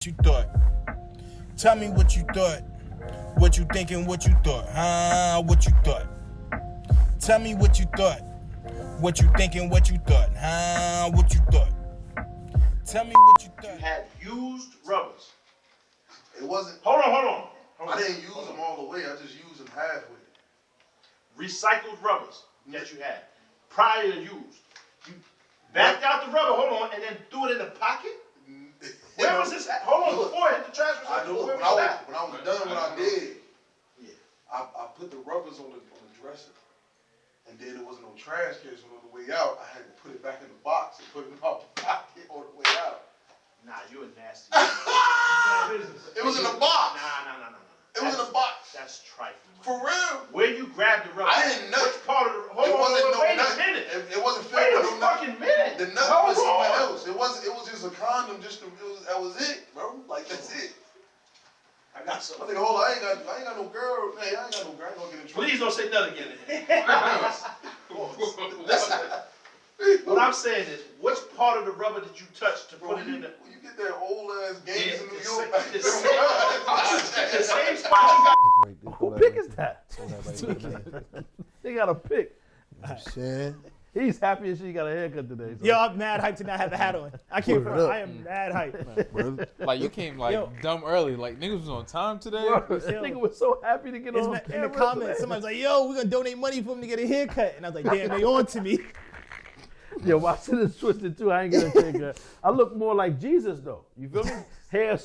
you thought. Tell me what you thought. What you thinking, what you thought. Huh? What you thought. Tell me what you thought. What you thinking, what you thought. Huh? What you thought. Tell me what you thought. You had used rubbers. It wasn't. Hold on. I didn't use them all the way. I just used them halfway. Recycled rubbers that you had prior to use. You backed out the rubber, hold on, and then threw it in the pocket? Where was this at? Hold on, before I hit the trash I recycle. know Where when was I that? was done what I did, Yeah. I put the rubbers on the dresser, and then there wasn't no trash can, so on the way out, I had to put it back in the box and put it in my pocket on the way out. Nah, you a nasty. It was in a box. Nah. It was in a box. That's trifling. For real. Where you grabbed the rubber? I didn't know. Which part of the? Hold It on, wasn't no wait nut. a minute. It wasn't filled Wait a with no nut. fucking minute. The nut Hold was somewhere on. else. It was just a condom. That was it, bro. Like that's it. I got some. I think, hold on, I ain't got no girl. Hey, I ain't got no girl. I ain't gonna get in trouble. Please don't say nothing again. Listen. What I'm saying is, which part of the rubber did you touch to Bro, put it in the? when you get that old ass games in New York, The same spot you got. Who pick is that? They got a pick. Shit. He's happy as she got a haircut today. So. Yo, I'm mad hyped to not have the hat on. I can't front. up. I am mad hyped. Like, you came, like, Yo. dumb early. Like, niggas was on time today. This nigga was so happy to get on In camera the comments, today. somebody's like, yo, we're going to donate money for him to get a haircut. And I was like, damn, they on to me. Yo, my shit is twisted too. I ain't getting a haircut. I look more like Jesus though. You feel me? hair,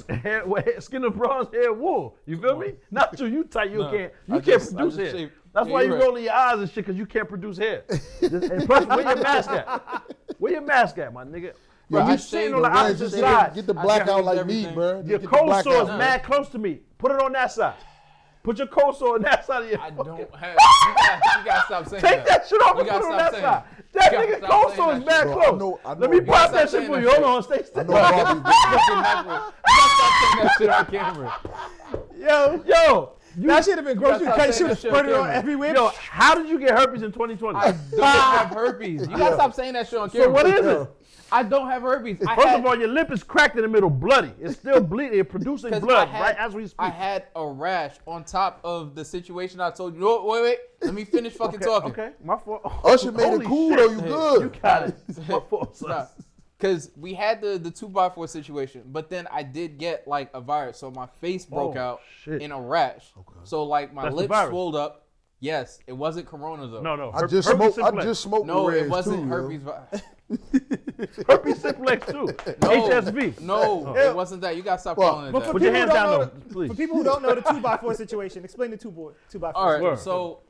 skin of bronze, hair wool. You feel me? Not you. You tight. You No, can't I produce just hair. shaved- That's yeah, why you you're right. rolling your eyes and shit because you can't produce hair. And plus, where your mask at? Where your mask at, my nigga? Bro, Bro, I you sitting shaved on the the red, opposite just side. Get the I black got out like everything. me, bro. Your Get the cold black sore is out. mad close to me. Put it on that side. Put your cold sore on that side of your I fucking- don't have. You gotta stop saying Take that shit off You and put gotta it on stop that saying side. that. That You gotta nigga stop cold saying sore that is mad shit. Bro, close. I know Let me you pop gotta that stop shit for saying you. that Hold on, shit. stay. I know Bobby. Fucking knuckle. You gotta stop saying that shit on camera. Yo, That should have been gross. You stop cut saying should have that shit spread it on on camera. everywhere. yo, how did you get herpes in 2020? I don't have herpes. You gotta stop saying that shit on camera. So what is it? I don't have herpes. First of all, your lip is cracked in the middle, bloody. It's still bleeding. It's producing 'cause blood I had- right as we speak. I had a rash on top of the situation I told you. No, wait. Let me finish fucking talking. Okay, my fault. Usher made Holy it cool shit. though. You good? You got it. My fault, son. Nah, Cause we had the 2x4 situation, but then I did get like a virus, so my face broke Oh, out shit. in a rash. So like my That's the lips virus. swelled up. Yes, it wasn't corona though. No. I just herpes smoked. I simplex. just smoked. No, the it Reds wasn't too, herpes. Herpes simplex too. HSV. No, it wasn't that. You gotta stop Well, calling it but that. for Put your people hands who down, don't though, know, please. For people who don't know the 2x4 situation, explain the 2x4. All right, Word. so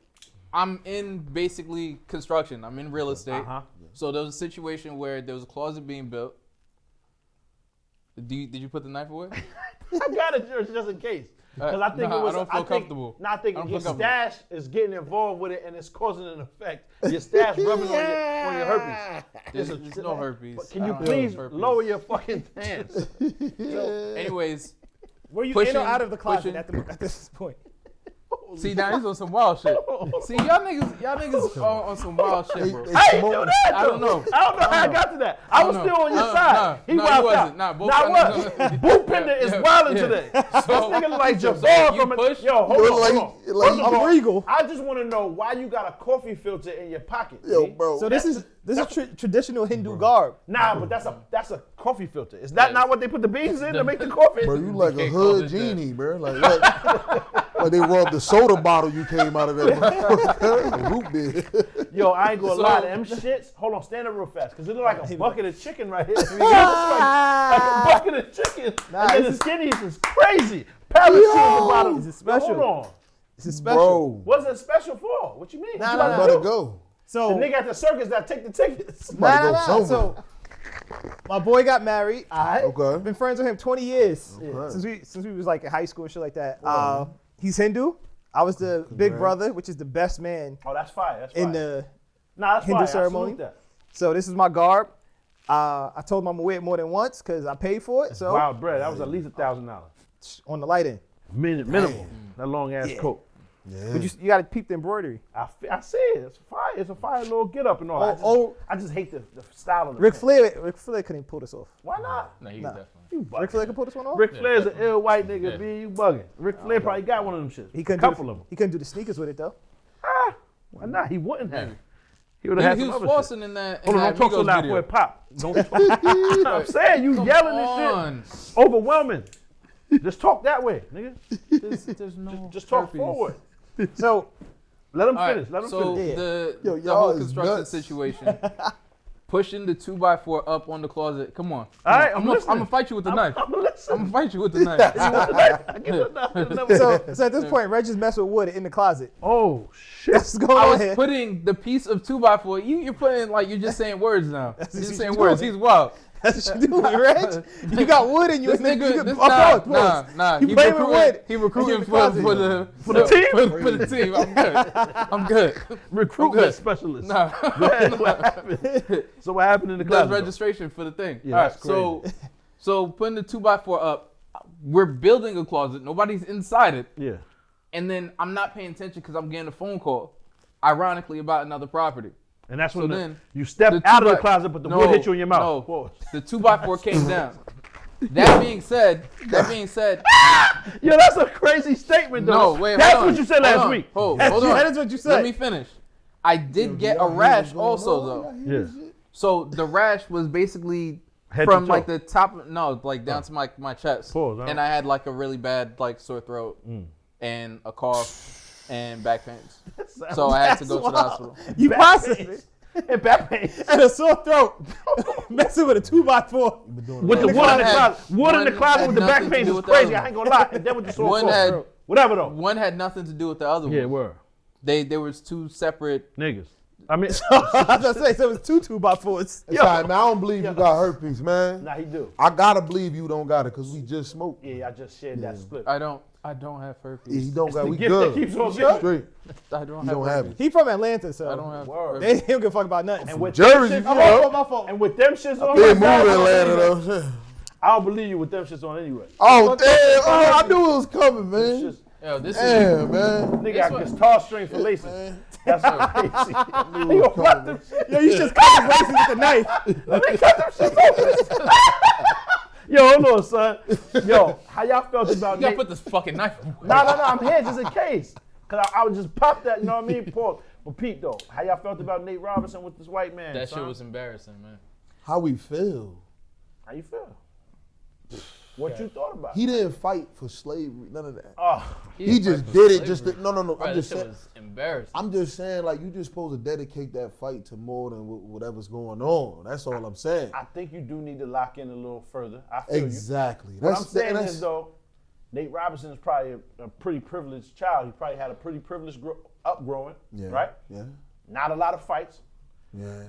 I'm in basically construction. I'm in real estate. Uh-huh. So there was a situation where there was a closet being built. Did you put the knife away? I got it just in case. Because I think Nah, it was. I don't feel comfortable. I think I don't your feel comfortable. stash is getting involved with it and it's causing an effect. Your stash rubbing on your herpes. There's no herpes. But can I you don't have please herpes. lower your fucking hands? Anyways, Were you in Pushing- or out of the closet pushing. at this point? see now he's on some wild shit. See y'all niggas are on some wild shit, bro. I ain't do that. I don't know. I don't know how I got to that. I was don't still know. on your Nah, side. He nah, wilded you out. wasn't. Nah, both Nah, y'all what? niggas- Bootpender is Yeah, wilding yeah. today. So- This nigga like so Jabbar you from a push? yo. Hold You on, look hold on. like First of I'm all, regal. I just want to know why you got a coffee filter in your pocket. Yo, G? bro. So this is traditional Hindu garb. Nah, but that's a coffee filter. Is that not what they put the beans in to make the coffee? Bro, you like a can't call hood this that. genie, bro. Like they rubbed the soda bottle you came out of that motherfucker. Root beer. Yo, I ain't gonna So- lie. Them shits. Hold on, stand up real fast, cause it look like a bucket of chicken right here. It looks like a bucket of chicken, and then the skinnies is crazy. Parachute at the bottom. Is it special? Hold on. This is special. Bro, What's it special for? What you mean? nah, You nah, about better to do? go. The nigga at the circus that take the tickets. About to go somewhere. So, my boy got married. Alright. Okay. Been friends with him 20 years Okay. since we was like in high school and shit like that. He's Hindu. I was the big brother, which is the best man Oh, that's fire. That's fire. in the. nah, that's Hindu fire. I ceremony. salute that. So this is my garb. I told him I'm gonna wear it more than once because I paid for it. So Wild bread. That was at least $1,000. on the light end. Minimal. That long ass coat. Yeah. But you got to peep the embroidery. I see it. It's fire. It's a fire little get up and all. I just hate the style of the Ric pants. Flair couldn't pull this off. Why not? No, he Nah. definitely. You bugging. Ric Flair could pull this one off. Ric Flair's an ill white nigga. Yeah. B, you bugging. Ric Flair probably got one of them shits. He couldn't couple do of them. He couldn't do the sneakers with it though. Why not? He wouldn't have. He would He, have had he some was other shit. flossing in that. Hold on, don't talk so Migos loud video. for it pop. Don't talk. I'm saying you yelling on. this shit. Overwhelming. Just talk that way, nigga. There's no Just talk herpes. forward. So Let him All right, finish. Let him so finish. the Yo, the y'all whole is construction nuts. situation, pushing the 2x4 up on the closet. Come on. All right, I'm I'm listening. gonna fight you with the knife. I'm listening. I'm gonna fight you with the knife. I give it another. so at this point, Reg just messed with wood in the closet. Oh shit. What's going I on was here? putting the piece of 2x4. You're putting like you're just saying words now. You're what just you saying doing. words. He's wild. That's what you doing, Reg. You got wood in you. This and nigga, you this, pause. nah. You He playing with recruiting, wood. he in recruiting the for closet. the team? For the team. I'm good. I'm good. Recruitment good. specialist. Nah. Go ahead, what happened? So what happened in the Does closet? though? registration for the thing. Yeah, All right, that's so putting the 2x4 up, we're building a closet. Nobody's inside it, Yeah. and then I'm not paying attention because I'm getting a phone call, ironically about another property. And that's So when then, you stepped the out of the 2x closet, but the No, wood hit you in your mouth. no. Pause. The 2x4 came down. That being said, Yo, that's a crazy statement, though. no, wait, That's hold on. what you said last week. Hold That on. is what you Let said. me finish. I did get a rash also though. Yeah. So the rash was basically Head from to like toe. the top, no, like down to my chest, Pause, huh? and I had like a really bad like sore throat and a cough and back pains. So I had to go to the hospital. You processed it. And back pain. And a sore throat. Messing with a 2x4. With the One wood in the had- closet. Wood in the one closet had with the back nothing to pain do is with the crazy. other I ain't gonna lie. And then with the sore One throat. had- Whatever, though. One had nothing to do with the other Yeah, one. word. There was two separate. Niggas. I mean, I was gonna say, so it was two 2x4s. It's all right, man. I don't believe you got herpes, man. nah, he do. I gotta believe you don't got it because we just smoked. Yeah, I just shared that split. I don't have Yeah, herpes. you don't got. the We gift good. that keeps on We giving. straight. I don't You have don't have herpes. it. He from Atlanta, so I don't have Word. herpes. they don't give a fuck about nothing. And with Jersey, them you shits know. on, my fault. and with them shits on, They moved I to don't Atlanta believe you. though. I don't believe you with them shits on anyway. Oh damn! Oh, I knew it was coming, It's man. just, Yo, this is Damn, man. nigga This got one- guitar strings for laces. That's crazy. He gonna cut them shit. Yo, you just cut the braces with a knife. Let me cut them shit open. Yo, hold on, son. Yo, how y'all felt about you gotta Nate? put this fucking knife. No, I'm here just in case. Cause I would just pop that, you know what I mean? Pause. But Pete, though, how y'all felt about Nate Robinson with this white man? That son? shit was embarrassing, man. How we feel? How you feel? What you thought about? He didn't fight for slavery. None of that. Oh, He just did it. Just to, no. Bro, I'm that just shit saying. was embarrassing. I'm just saying, like, you just supposed to dedicate that fight to more than whatever's going on. That's all I'm saying. I think you do need to lock in a little further. I feel you. Exactly. What I'm saying that's- is, though, Nate Robinson is probably a pretty privileged child. He probably had a pretty privileged upgrowing, yeah, right? Yeah, Not a lot of fights. yeah.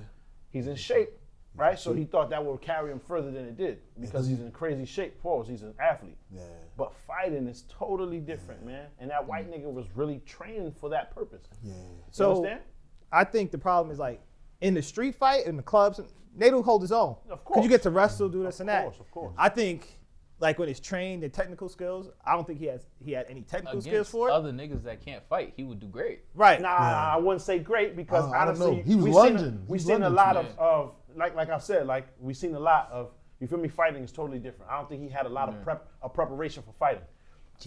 He's in shape, right? So he thought that would carry him further than it did because he's in crazy shape. Pause. He's an athlete. Yeah. But fighting is totally different, man. And that white nigga was really trained for that purpose. Yeah. So, So understand? I think the problem is like in the street fight, in the clubs, Nate will hold his own. Of Because you course. get to wrestle, do this and that. Of course. I think like when he's trained in technical skills, I don't think he had any technical skills Against for it. other niggas that can't fight, he would do great. Right. Nah, I wouldn't say great because I don't honestly, know. He was we lunging. We've He seen a lunging lot too. of like I said, like we've seen a lot of, you feel me, fighting is totally different. I don't think he had a lot of preparation for fighting.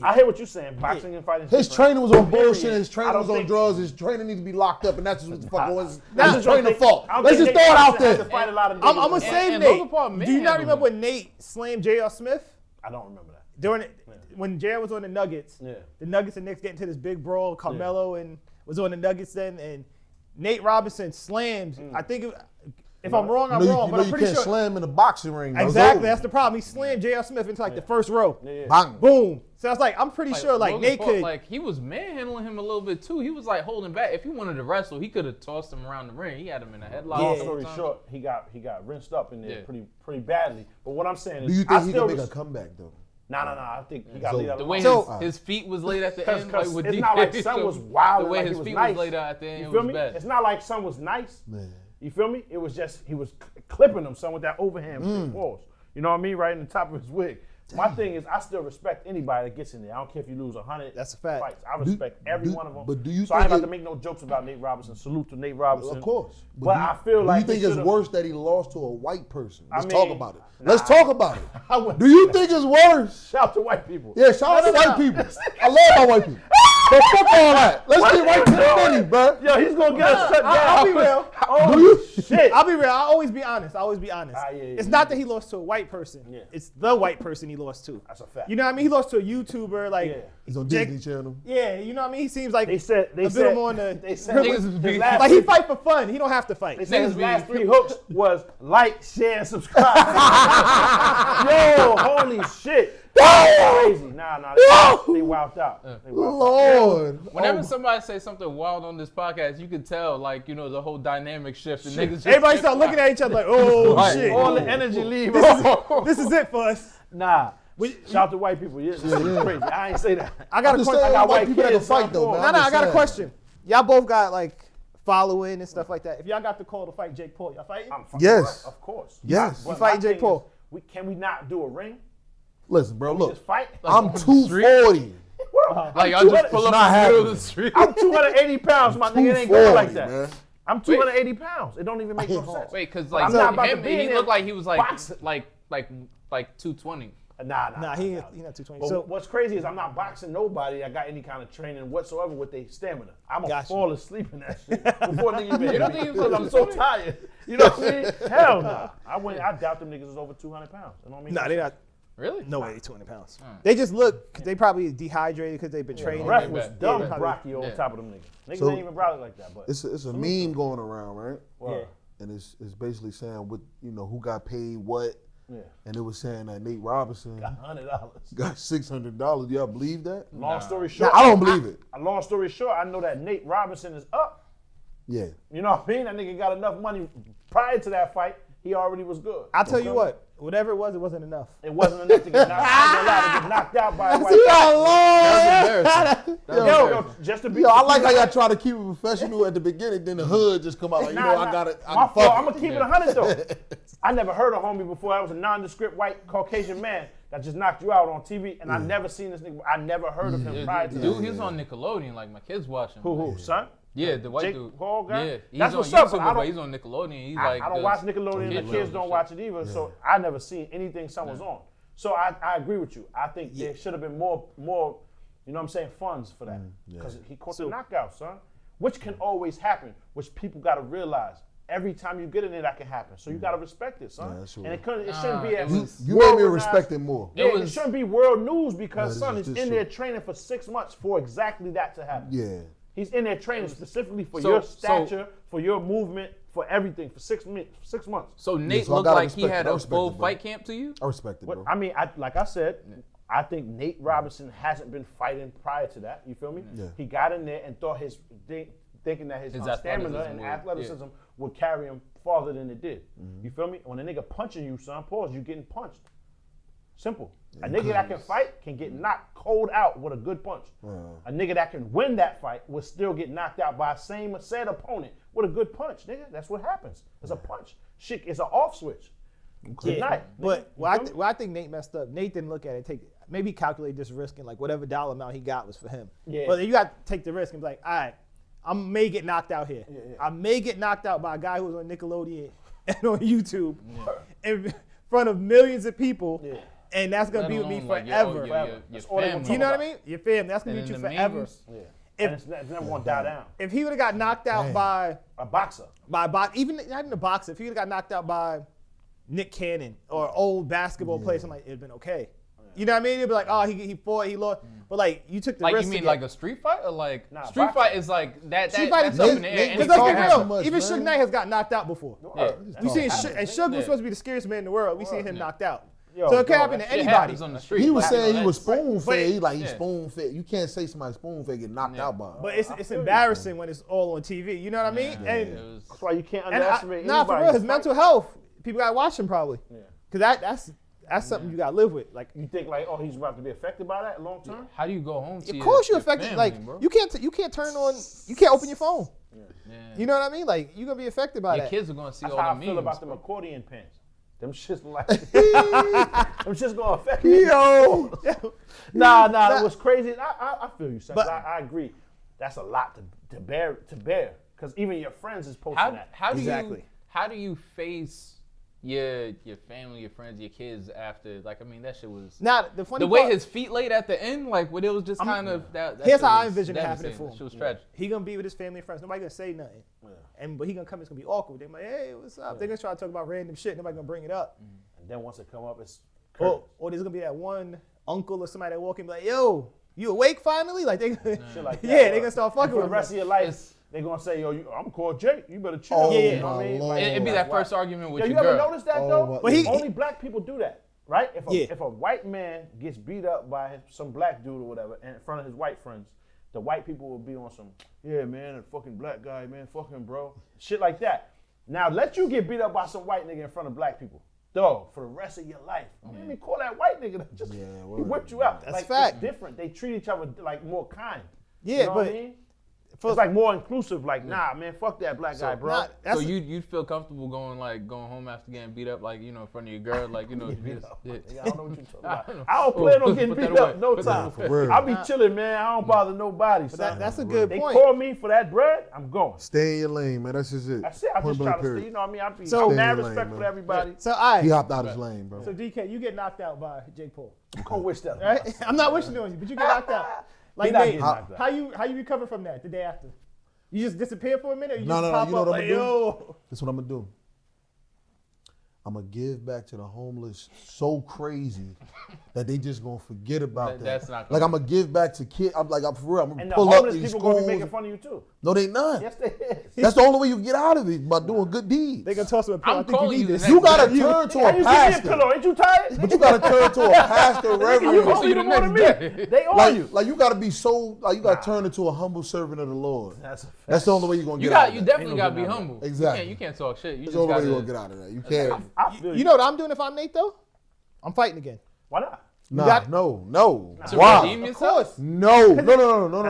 I hear what you're saying, boxing and fighting. is His different. training was on Period. bullshit. His I training don't was on think- drugs. His training needs to be locked up, and that's just what the fuck it was. I That's just the don't trainer think- fault. I don't Let's think just throw it Nate out Robinson has there. to fight a lot of I'm niggas. gonna And- save and those Nate. are part Do you not manhandling. remember when Nate slammed J.R. Smith? I don't remember that. During when J.R. was on the Nuggets, Yeah. the Nuggets and Knicks get into this big brawl. Carmelo and was on the Nuggets then, and Nate Robinson slammed. I think if I'm wrong, I'm wrong, but I'm you pretty can't sure. slam in a boxing ring. Exactly, that's the problem. He slammed J.R. Smith into like the first row. Yeah. Bang. Boom. So I was like, I'm pretty sure like Logan Nate Paul, could. like he was manhandling him a little bit too. He was like holding back. If he wanted to wrestle, he could have tossed him around the ring. He had him in a headlock. Long a couple story times. short, he got rinsed up in there Yeah. pretty badly. But what I'm saying is, Do you I think he still can make a res- comeback though? Nah. I think he got to So- leave that The alone. way So- his feet was laid at the Cause, end, cause like with it's DK, not like Son was wild. The way like his he was feet nice. was laid out at the end, You it feel was me? bad. It's not like Son was nice. Man. You feel me? It was just he was clipping him, Son, with that overhand pause. You know what I mean? Right in the top of his wig. My thing is, I still respect anybody that gets in there. I don't care if you lose 100 That's a fact. fights. I respect every one of them. But do you so I ain't think about to make no jokes about Nate Robinson. Salute to Nate Robinson. Of course. But I feel like do you think he it's should've- worse that he lost to a white person? Let's mean, talk about it. nah. Let's talk about it. I wouldn't Do you think it's worse? shout to white people? Yeah, shout out to white people. I love my white people. But fuck all that. Let's get right to the money, bro. Yo, he's gonna get us shut down. I'll be real. Oh shit! I'll be real. I'll always be honest. Yeah, It's not that he lost to a white person. Yeah. It's the white person he lost to. That's a fact. You know what I mean? He lost to a YouTuber. Like, Yeah. He's on Jake- Disney Channel. yeah, you know what I mean? He seems like They said a bit more on the. they said Niggas his was being- last Like he three- fight for fun. He don't have to fight. They said his Niggas last be- 3 hooks was like, share, and subscribe. Yo, holy shit. Crazy. Nah, they wilded out. They wilded out. Lord. Whenever somebody say something wild on this podcast, you can tell, like, you know, the whole dynamic shift. And niggas just Everybody start looking at each other like, oh Right. shit. All the energy leave. This is it for us. Nah. Shout to white people. Yeah, this is crazy. I ain't say that. I got a Just question. saying, got white white people that can kids, fight son, though, come man. on. No, I'm I got a just question. Y'all both got like following and stuff like that. If y'all got the call to fight Jake Paul, y'all fighting? I'm fucking Yes. right, of course. Yes. But You fighting my Jake thing Paul? is, can we not do a ring? Listen, bro, look. Just fight? I'm 240. like, y'all just pull up not in the middle of happening. the street. I'm 280 pounds, my nigga. It ain't going like 240, that. man. I'm 280 pounds. It don't even make no sense. Wait, because, But like, I'm not about to him, be in he there looked like he was, like, boxing. like 220. Nah, he not 220. But So what's crazy is I'm not boxing nobody that got any kind of training whatsoever with their stamina. I'm gonna Gotcha. fall asleep in that shit before nigga even You hit don't me think he was because I'm so tired. You know what I mean? Hell no. I doubt them niggas is over 200 pounds. You know what I mean? nah, they not. Really? No way, 200 pounds. They just look. Cause they probably dehydrated because they've been training. Ref Yeah, was yeah, dumb yeah. Brocky on Yeah. top of them niggas. Niggas So- ain't even brolic like that, but It's a meme going around, right? yeah. And it's basically saying what who got paid what, Yeah. and it was saying that Nate Robinson $100. got $600. Do y'all believe that? Long story No, short, I don't believe it. Long story short, I know that Nate Robinson is up. Yeah. You know what I mean? That nigga got enough money prior to that fight. He already was good. I'll tell you what. Whatever it wasn't enough. It wasn't enough to get knocked. I ain't gonna lie, to get knocked out by a white Yo, just to be. Yo, I like how y'all try to keep it professional at the beginning, then the hood just come out like, I got it. My fault. I'm gonna keep it 100 though. I never heard a homie before. I was a nondescript white Caucasian man that just knocked you out on TV, and I never seen this nigga. I never heard of him prior to Dude, that. he was on Nickelodeon. Like, my kids watching. Who, son? Yeah, the white Jake dude. Paul guy? Yeah, he's That's on what's up, YouTube, but I but don't- he's on Nickelodeon. He's I like, don't watch Nickelodeon. The kid kids shows don't and watch shit. it either, so I never seen anything son was on. So I agree with you. I think there should have been more, you know what I'm saying, funds for that. Because he caught the knockout, son. Which can always happen, which people got to realize. Every time you get in there, that can happen. So you got to respect it, son. Yeah, that's true. And it shouldn't be as You made me world-renowned- respect it more. Yeah, it shouldn't be world news because, No, son, this he's is in true. there training for 6 months for exactly that to happen. Yeah. He's in there training specifically for So- your so- stature, for your movement, for everything, for 6 months. So Nate so I looked gotta like he respect had it. I a respect full it, bro. fight camp to you? I respect it, But bro. I mean, like I said, I think Nate Robinson hasn't been fighting prior to that. You feel me? Yeah. He got in there and thought thinking that his His stamina athleticism and would- athleticism would carry him farther than it did. You feel me? When a nigga punching you, son, pause, you getting punched. Simple. A nigga that can fight can get knocked cold out with a good punch. A nigga that can win that fight will still get knocked out by same said opponent with a good punch, nigga. That's what happens. It's a punch. Shit, it's an off switch. Good night. But nigga. I think Nate messed up. Nate didn't look at it. Maybe calculate this risk and like whatever dollar amount he got was for him. Yeah. But you got to take the risk and be like, all right, I may get knocked out here. I may get knocked out by a guy who's on Nickelodeon and on YouTube in front of millions of people. Yeah. And that's gonna Let be with me alone, like, forever. your That's all they gonna family. talk You know what I about. mean? Your family. That's gonna And be with you then the forever. memes. Yeah. And it's never gonna die down. If he would have got knocked out by A boxer. even not even a boxer, if he would have got knocked out by Nick Cannon or old basketball player, something like it'd been okay. You know what I mean? It'd be like, oh, he fought, he lost. But like you took the Like, risk. you to mean get- like a street fight? Or like, Nah, street boxing. fight is like, that's Street fight up is- in the air. Nate- Because Nate let's be talking real, too much, even man. Suge Knight has got knocked out before. Yeah. We seen and Suge was Yeah. supposed to be the scariest man in the world. We seen him knocked out. Yo, So it can bro, happen to that Shit anybody. happens on the street. He was Like, saying he was that's- spoon fed. He like he Yeah. spoon fed. You can't say somebody spoon fed get knocked out by him. But it's embarrassing when it's all on TV. You know what I mean? Yeah, And it was- That's why you can't and underestimate nah, for anybody. real, his mental health. People gotta watch him probably. Yeah. Cause that's something you gotta live with. Like, You think like, oh, he's about to be affected by that long term? How do you go home to of course you your affected. family, Like, bro? you can't turn on. You can't open your phone. Yeah. You know what I mean? Like, you're gonna be affected by Your that. kids are going to see That's all how the I feel memes. about them accordion pants. Them shits like them shits gonna affect me. Yo. Nah, it was crazy. I feel you, son. But- I agree. That's a lot to bear. Because even your friends is posting that. How do Exactly. you how do you face your family, your friends, your kids after? Like, I mean, that shit was Now the funny the way part, his feet laid at the end. Like, when it was just kind of that. here's shit how I was envision it happening devastating. for That him. shit was tragic. he gonna be with his family and friends. Nobody gonna say nothing. But he gonna come. It's gonna be awkward. They're like, hey, what's up? They're gonna try to talk about random shit. Nobody gonna bring it up. And then once it come up, it's Or there's gonna be that one uncle or somebody that walk in and be like, yo, you awake finally? Like they, shit like that. yeah, they gonna start And fucking for the with rest him. of your life. It's- They're gonna say, yo, I'm called Jake. You better chill. Oh, You yeah. know what I mean? my It'd be Lord. that first argument with Yo, you your ever girl. notice that Oh, though? my- But he- Only black people do that, right? Yeah. If a white man gets beat up by some black dude or whatever in front of his white friends, the white people will be on some, yeah, man, a fucking black guy, man, fuck him, bro. Shit like that. Now, let you get beat up by some white nigga in front of black people. Dog, for the rest of your life. I mean, call that white nigga that just he whipped you out. That's like, fact. It's different. They treat each other like more kind. Yeah, You know what but I mean? It's like more inclusive. Like, nah, man, fuck that black guy, bro. Nah, that's So you'd feel comfortable going home after getting beat up, like, you know, in front of your girl, like, you know, Nigga, I don't know what you're talking about. I don't know. I don't plan on getting Put that beat up away. no Put that time. away. For real. I'll be chilling, man. I don't bother nobody. son. that's a good They point. call me for that bread, I'm going. Stay in your lane, man. That's just it. That's it. I'm Point just trying blank to period. stay. You know what I mean? I'm So- mad Stay in your respect lane, for man. everybody. So I. He hopped out his lane, bro. So DK, you get knocked out by Jake Paul, I'm gonna wish that. right? I'm not wishing it on you, but you get knocked out. Like not Nate, getting knocked out. how you recover from that the day after? You just disappear for a minute? Or you No, just no, no, pop you know up what like, I'ma do? yo. That's what I'm gonna do. I'm gonna give back to the homeless so crazy that they just gonna forget about that. That's not like gonna- I'm gonna give back to kids. I'm for real. I'm gonna And the pull up homeless these people gonna be schools. making fun of you too. No, they not. Yes, they is. That's the only way you get out of it, by doing good deeds. They gonna toss him a pill. I'm I think you calling need you this. the You gotta next turn to Hey, a you give me a pastor. pillow. Ain't you tired? But you gotta turn to a pastor, You reverend. gonna you them the more than me. next They on you. Like you gotta be so like you gotta turn into a humble servant of the Lord. That's a fact. That's the only way you're gonna You get out got of you that. definitely Ain't gotta no be getting out of humble. Exactly. You can't talk shit. You That's just the only way you're gotta. gonna get out of that. You can't. I feel You know what I'm doing if I'm Nate though? I'm fighting again. Why not? Nah, got- no. To Why? redeem Of yourself? course. No. That's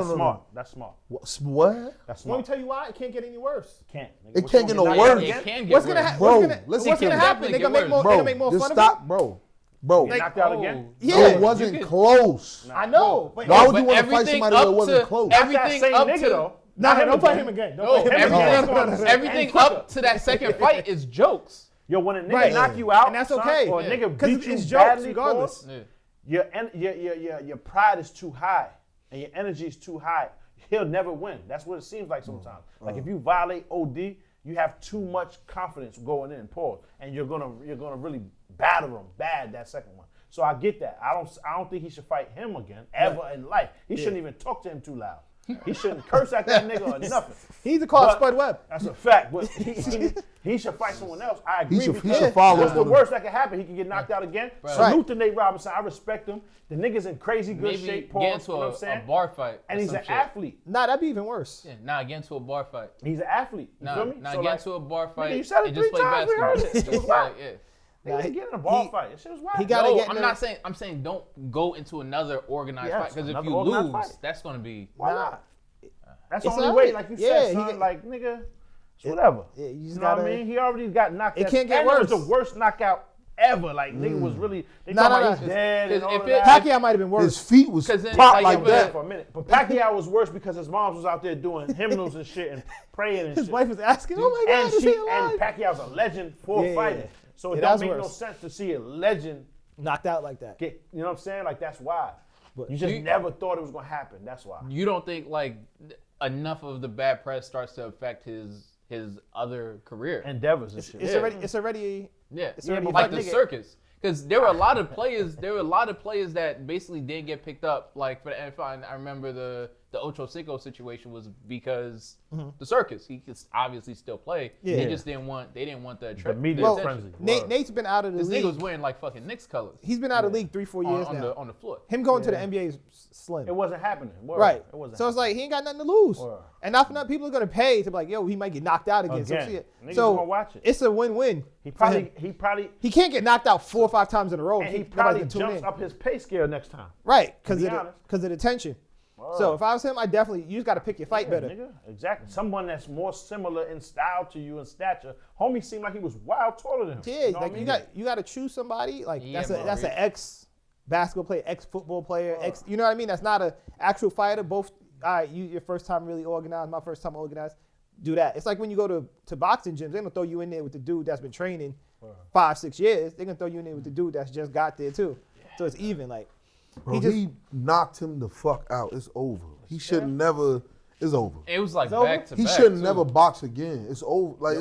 No. smart. That's smart. What? That's Let me smart. tell you why. It can't get any worse. Can't. It can't get no knocked worse. out It again? can get What's gonna worse. happen? Bro, What's listen, gonna it can happen? They definitely gonna get make more. worse. They Bro, gonna make more just fun stop, of bro. Get knocked out again? Yeah. No, it wasn't You could- close. me. I know, but Why would But you want to fight everything somebody that up wasn't to close? Not that everything same up nigga to though. don't fight him again. Don't no, fight him again. everything up to that second fight is jokes. Yo, when a nigga Right. knock you out, And that's son, okay. or a Yeah. nigga 'Cause beat you it's jokes badly, regardless. pause, your pride is too high and your energy is too high. He'll never win. That's what it seems like sometimes. Like if you violate OD, you have too much confidence going in, pause, and you're gonna really batter him bad that second one. So I get that. I don't think he should fight him again ever in life. He shouldn't even talk to him too loud. He shouldn't curse at that nigga or nothing. He needs to call But- Spud Webb. That's a fact. But he should fight someone else. I agree. should because follow what's him the on him. worst that can happen? He can get knocked out again. Salute to Nate Robinson. I respect him. The nigga's in crazy good Maybe shape. get Pause, you into know what I'm a saying? bar fight. And or he's some an shit. athlete. Nah, that'd be even worse. Yeah, nah, get into a bar fight. He's an athlete. You Nah, feel me? nah, So, get like, into a bar fight you said it and just 3 play times, we basketball. heard it. It was Just wild. like, yeah. Nigga, Nah, he get in a ball he- fight. That shit was wild. he gotta No, get in I'm the- not saying. I'm saying don't go into another organized Yes, fight because if another you organized lose, fight. that's gonna be. Why Nah. not? That's the It's only all way, right. like you Yeah, said, he son. get- Like, nigga, it's whatever. Yeah, you just You know what I gotta- mean? He already got knocked out. It can't get and It was worse. the worst knockout ever. Like, nigga was really, they Nah, talking nah, about he's nah. dead and If all of it- that. Pacquiao might have been worse. His feet was 'Cause then, popped like, like if that. For a minute. But Pacquiao was worse because his mom was out there doing hymnals and shit and praying and His shit. wife was asking, "Oh my God, and is he alive?" and Pacquiao's a legend for Yeah, fighting. yeah. So it Yeah, don't that's make no worse. sense to see a legend Knocked out like that. get, you know what I'm saying? Like, that's why. But- You just You- never thought it was going to happen. That's why. You don't think like enough of the bad press starts to affect his other career? Endeavors and shit. It's already. Yeah, It's already like like the nigga- circus. Because there were a lot of players. There were a lot of players that basically didn't get picked up. Like for the NFL, I remember the Ocho Cinco situation was because the circus. He could obviously still play. Yeah. They just didn't want. They didn't want the The media Well, frenzy. Nate, Word. Nate's been out of the This league. nigga was wearing like fucking Knicks colors He's been out of the league 3-4 years on now. the floor. Him going to the NBA is slim. It wasn't happening. Word. Right. It wasn't So it's like he ain't got nothing to lose. Word. And not for nothing, people are gonna pay to be like, yo, he might get knocked out again. So, Again. Niggas so gonna watch it. it's a win-win. He for him. probably, He can't get knocked out 4 or 5 times in a row. and he Nobody's probably gonna tune jumps in. up his pay scale next time. Right, because be of honest. the tension. So if I was him, you just got to pick your fight better. Nigga. Exactly. Someone that's more similar in style to you in stature. Homie seemed like he was wild taller than him. Yeah, You know like what I mean? you got to choose somebody like Yeah, that's bro. an ex basketball player, ex football player, you know what I mean? That's not an actual fighter. Both, all right, your first time really organized, my first time organized. Do that. It's like when you go to boxing gyms, they're gonna throw you in there with the dude that's been training 5-6 years. They're gonna throw you in there with the dude that's just got there too. So it's even. Like Bro, he knocked him the fuck out. It's over. He should never. It's over. It was like over? back to He back. shouldn't too. never box again. It's over. Like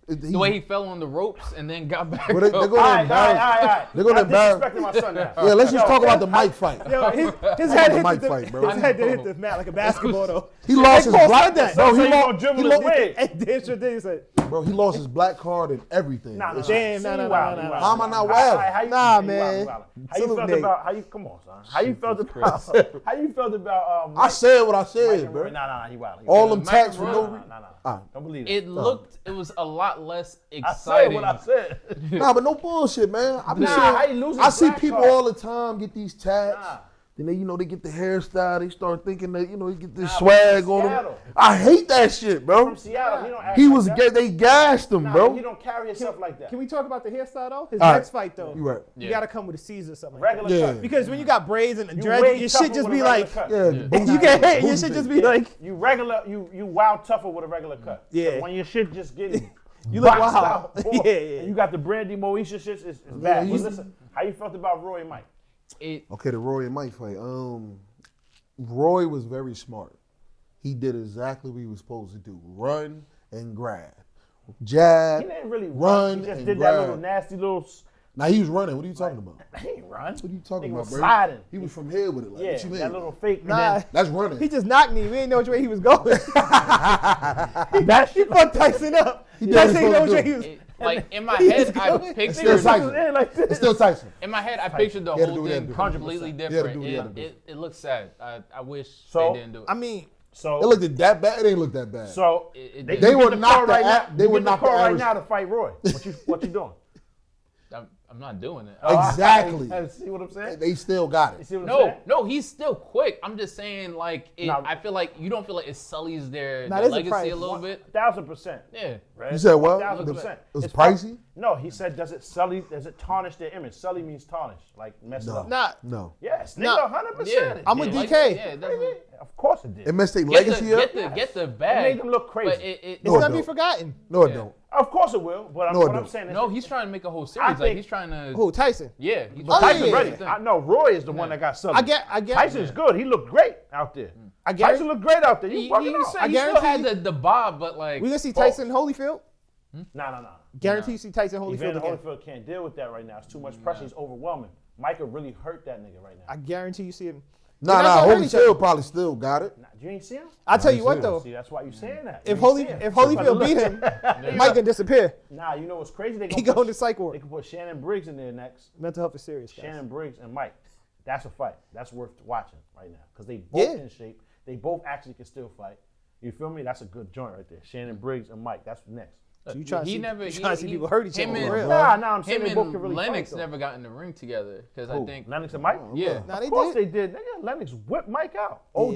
The way he fell on the ropes and then got back. Well, they're up. gonna embarrass. They're gonna embarrass. Disrespecting my son now. Yeah, let's just talk about the Mike fight. yo, his head hit Mike the fight, bro. his head did hit the mat like a basketball though. He lost his Paul black. said that. Bro, So he you gonna lost. dribble He his lost. leg? And Dan sure did. He said, Bro, he lost his black card and everything. Nah, It's- Damn, no. How am I not wild? Nah, man. How you Salute felt Nate. about? How you come on, son? How you felt about? How you felt about? I said what I said, bro. Nah, he wild. All them Mike tax for Rowe. no Nah, reason. nah. Don't believe it. It was a lot less I said exciting. what I said. Nah, but no bullshit, man. I be Nah, seeing- how you lose I his see black people card? all the time get these tats. Nah. Then they get the hairstyle. They start thinking that they get this Nah, swag from on them. Seattle. I hate that shit, bro. From Seattle, he don't act He like was that. they gassed him, Nah, bro. he don't carry himself like that. can we talk about the hairstyle though? His All next right. fight though. You right. You Yeah. gotta come with a Caesar or something. Like Regular Yeah. cut. because when you got braids and You dreads, way your tougher shit just with be a regular like, cut. Yeah, you get hit. Your shit just be like, You regular, you wild tougher with a regular cut. Yeah. When your shit just getting You look boxed wild. out, boy, Yeah. And you got the Brandy Moesha shit, it's bad. But he's- listen, how you felt about Roy and Mike? Okay, the Roy and Mike fight. Roy was very smart. He did exactly what he was supposed to do: run and grab, jab. He didn't really run He just and did grab. that little nasty little. Now he was running. What are you talking about? He ain't run. What are you talking Nigga about, was bro? sliding. He was from here with it. Like, Yeah, what you mean? that little fake. nah. That's running. He just knocked me. We didn't know which way he was going. That He fucked Tyson up. did Tyson what didn't know which he way was he was. Like in my He head, is I going- It's still pictured. Tyson. like this. It's still Tyson. In my head, I pictured the He had to whole do what he thing had to do. completely 100%. He had to different. do what he had to do. It looks sad. I wish So, they didn't do it. I mean, So It looked that bad. It didn't look that bad. So It- they, they you were get the not call the right a- now. they you were get the not the call right average- now to fight Roy. What you doing? I'm not doing it. Exactly. See what I'm saying? They still got You it. see what I'm No, saying? no, he's still quick. I'm just saying, like, Nah. I feel like you don't feel like it sullies their Nah, there's a legacy price. a little bit. 1,000%. Yeah. Right? You said what? 1,000%. It was It's pricey? No, he said, does it tarnish their image? Sully means tarnish, like mess it No. up. nah. No. Yes, nigga, Nah. 100%. Yeah. I'm with like, DK. Yeah, it doesn't. Of course it did. It messed their Get legacy the, up? get the bag. made them look crazy. But It's No, it gonna be don't. forgotten. No, it Yeah. don't. Of course it will. But No, what it I'm don't. saying is, No, he's trying to make a whole series. Like think- he's trying to. Who, Tyson? Yeah. He's Oh, Tyson's yeah. ready. I know Roy is the one that got Sully. I get. Tyson's good. He looked great out there. I guarantee- Tyson looked great out there. He, You fucking he, know. he still had the bob, but like. We gonna see Tyson Holyfield? Nah. Guarantee you see Tyson Holyfield Evander again. Holyfield can't deal with that right now. It's too much pressure. He's overwhelming. Micah really hurt that nigga right now. I guarantee you see him. Nah, They're not gonna hurt each other. Holyfield probably still got it. Nah, you ain't see him? I tell you what see though, See, that's why you saying that. if You ain't see him. Holyfield beat him, Mike can disappear. Nah, you know what's crazy? They He gonna go put- into psych They ward. can put Shannon Briggs in there next. Mental health is serious, guys. Shannon Briggs and Mike. That's a fight. That's worth watching right now because they both Yeah. in shape. They both actually can still fight. You feel me? That's a good joint right there. Shannon Briggs and Mike. That's next. So you trying to he see, never. you he- trying to see he- people hurt each him other and- for real. Nah, I'm saying Him they both and can really Lennox fight, though. never got in the ring together because I Who? think. Lennox and Mike? Yeah. Nah, they Of course did. they did. Nigga, Lennox whipped Mike out. OD.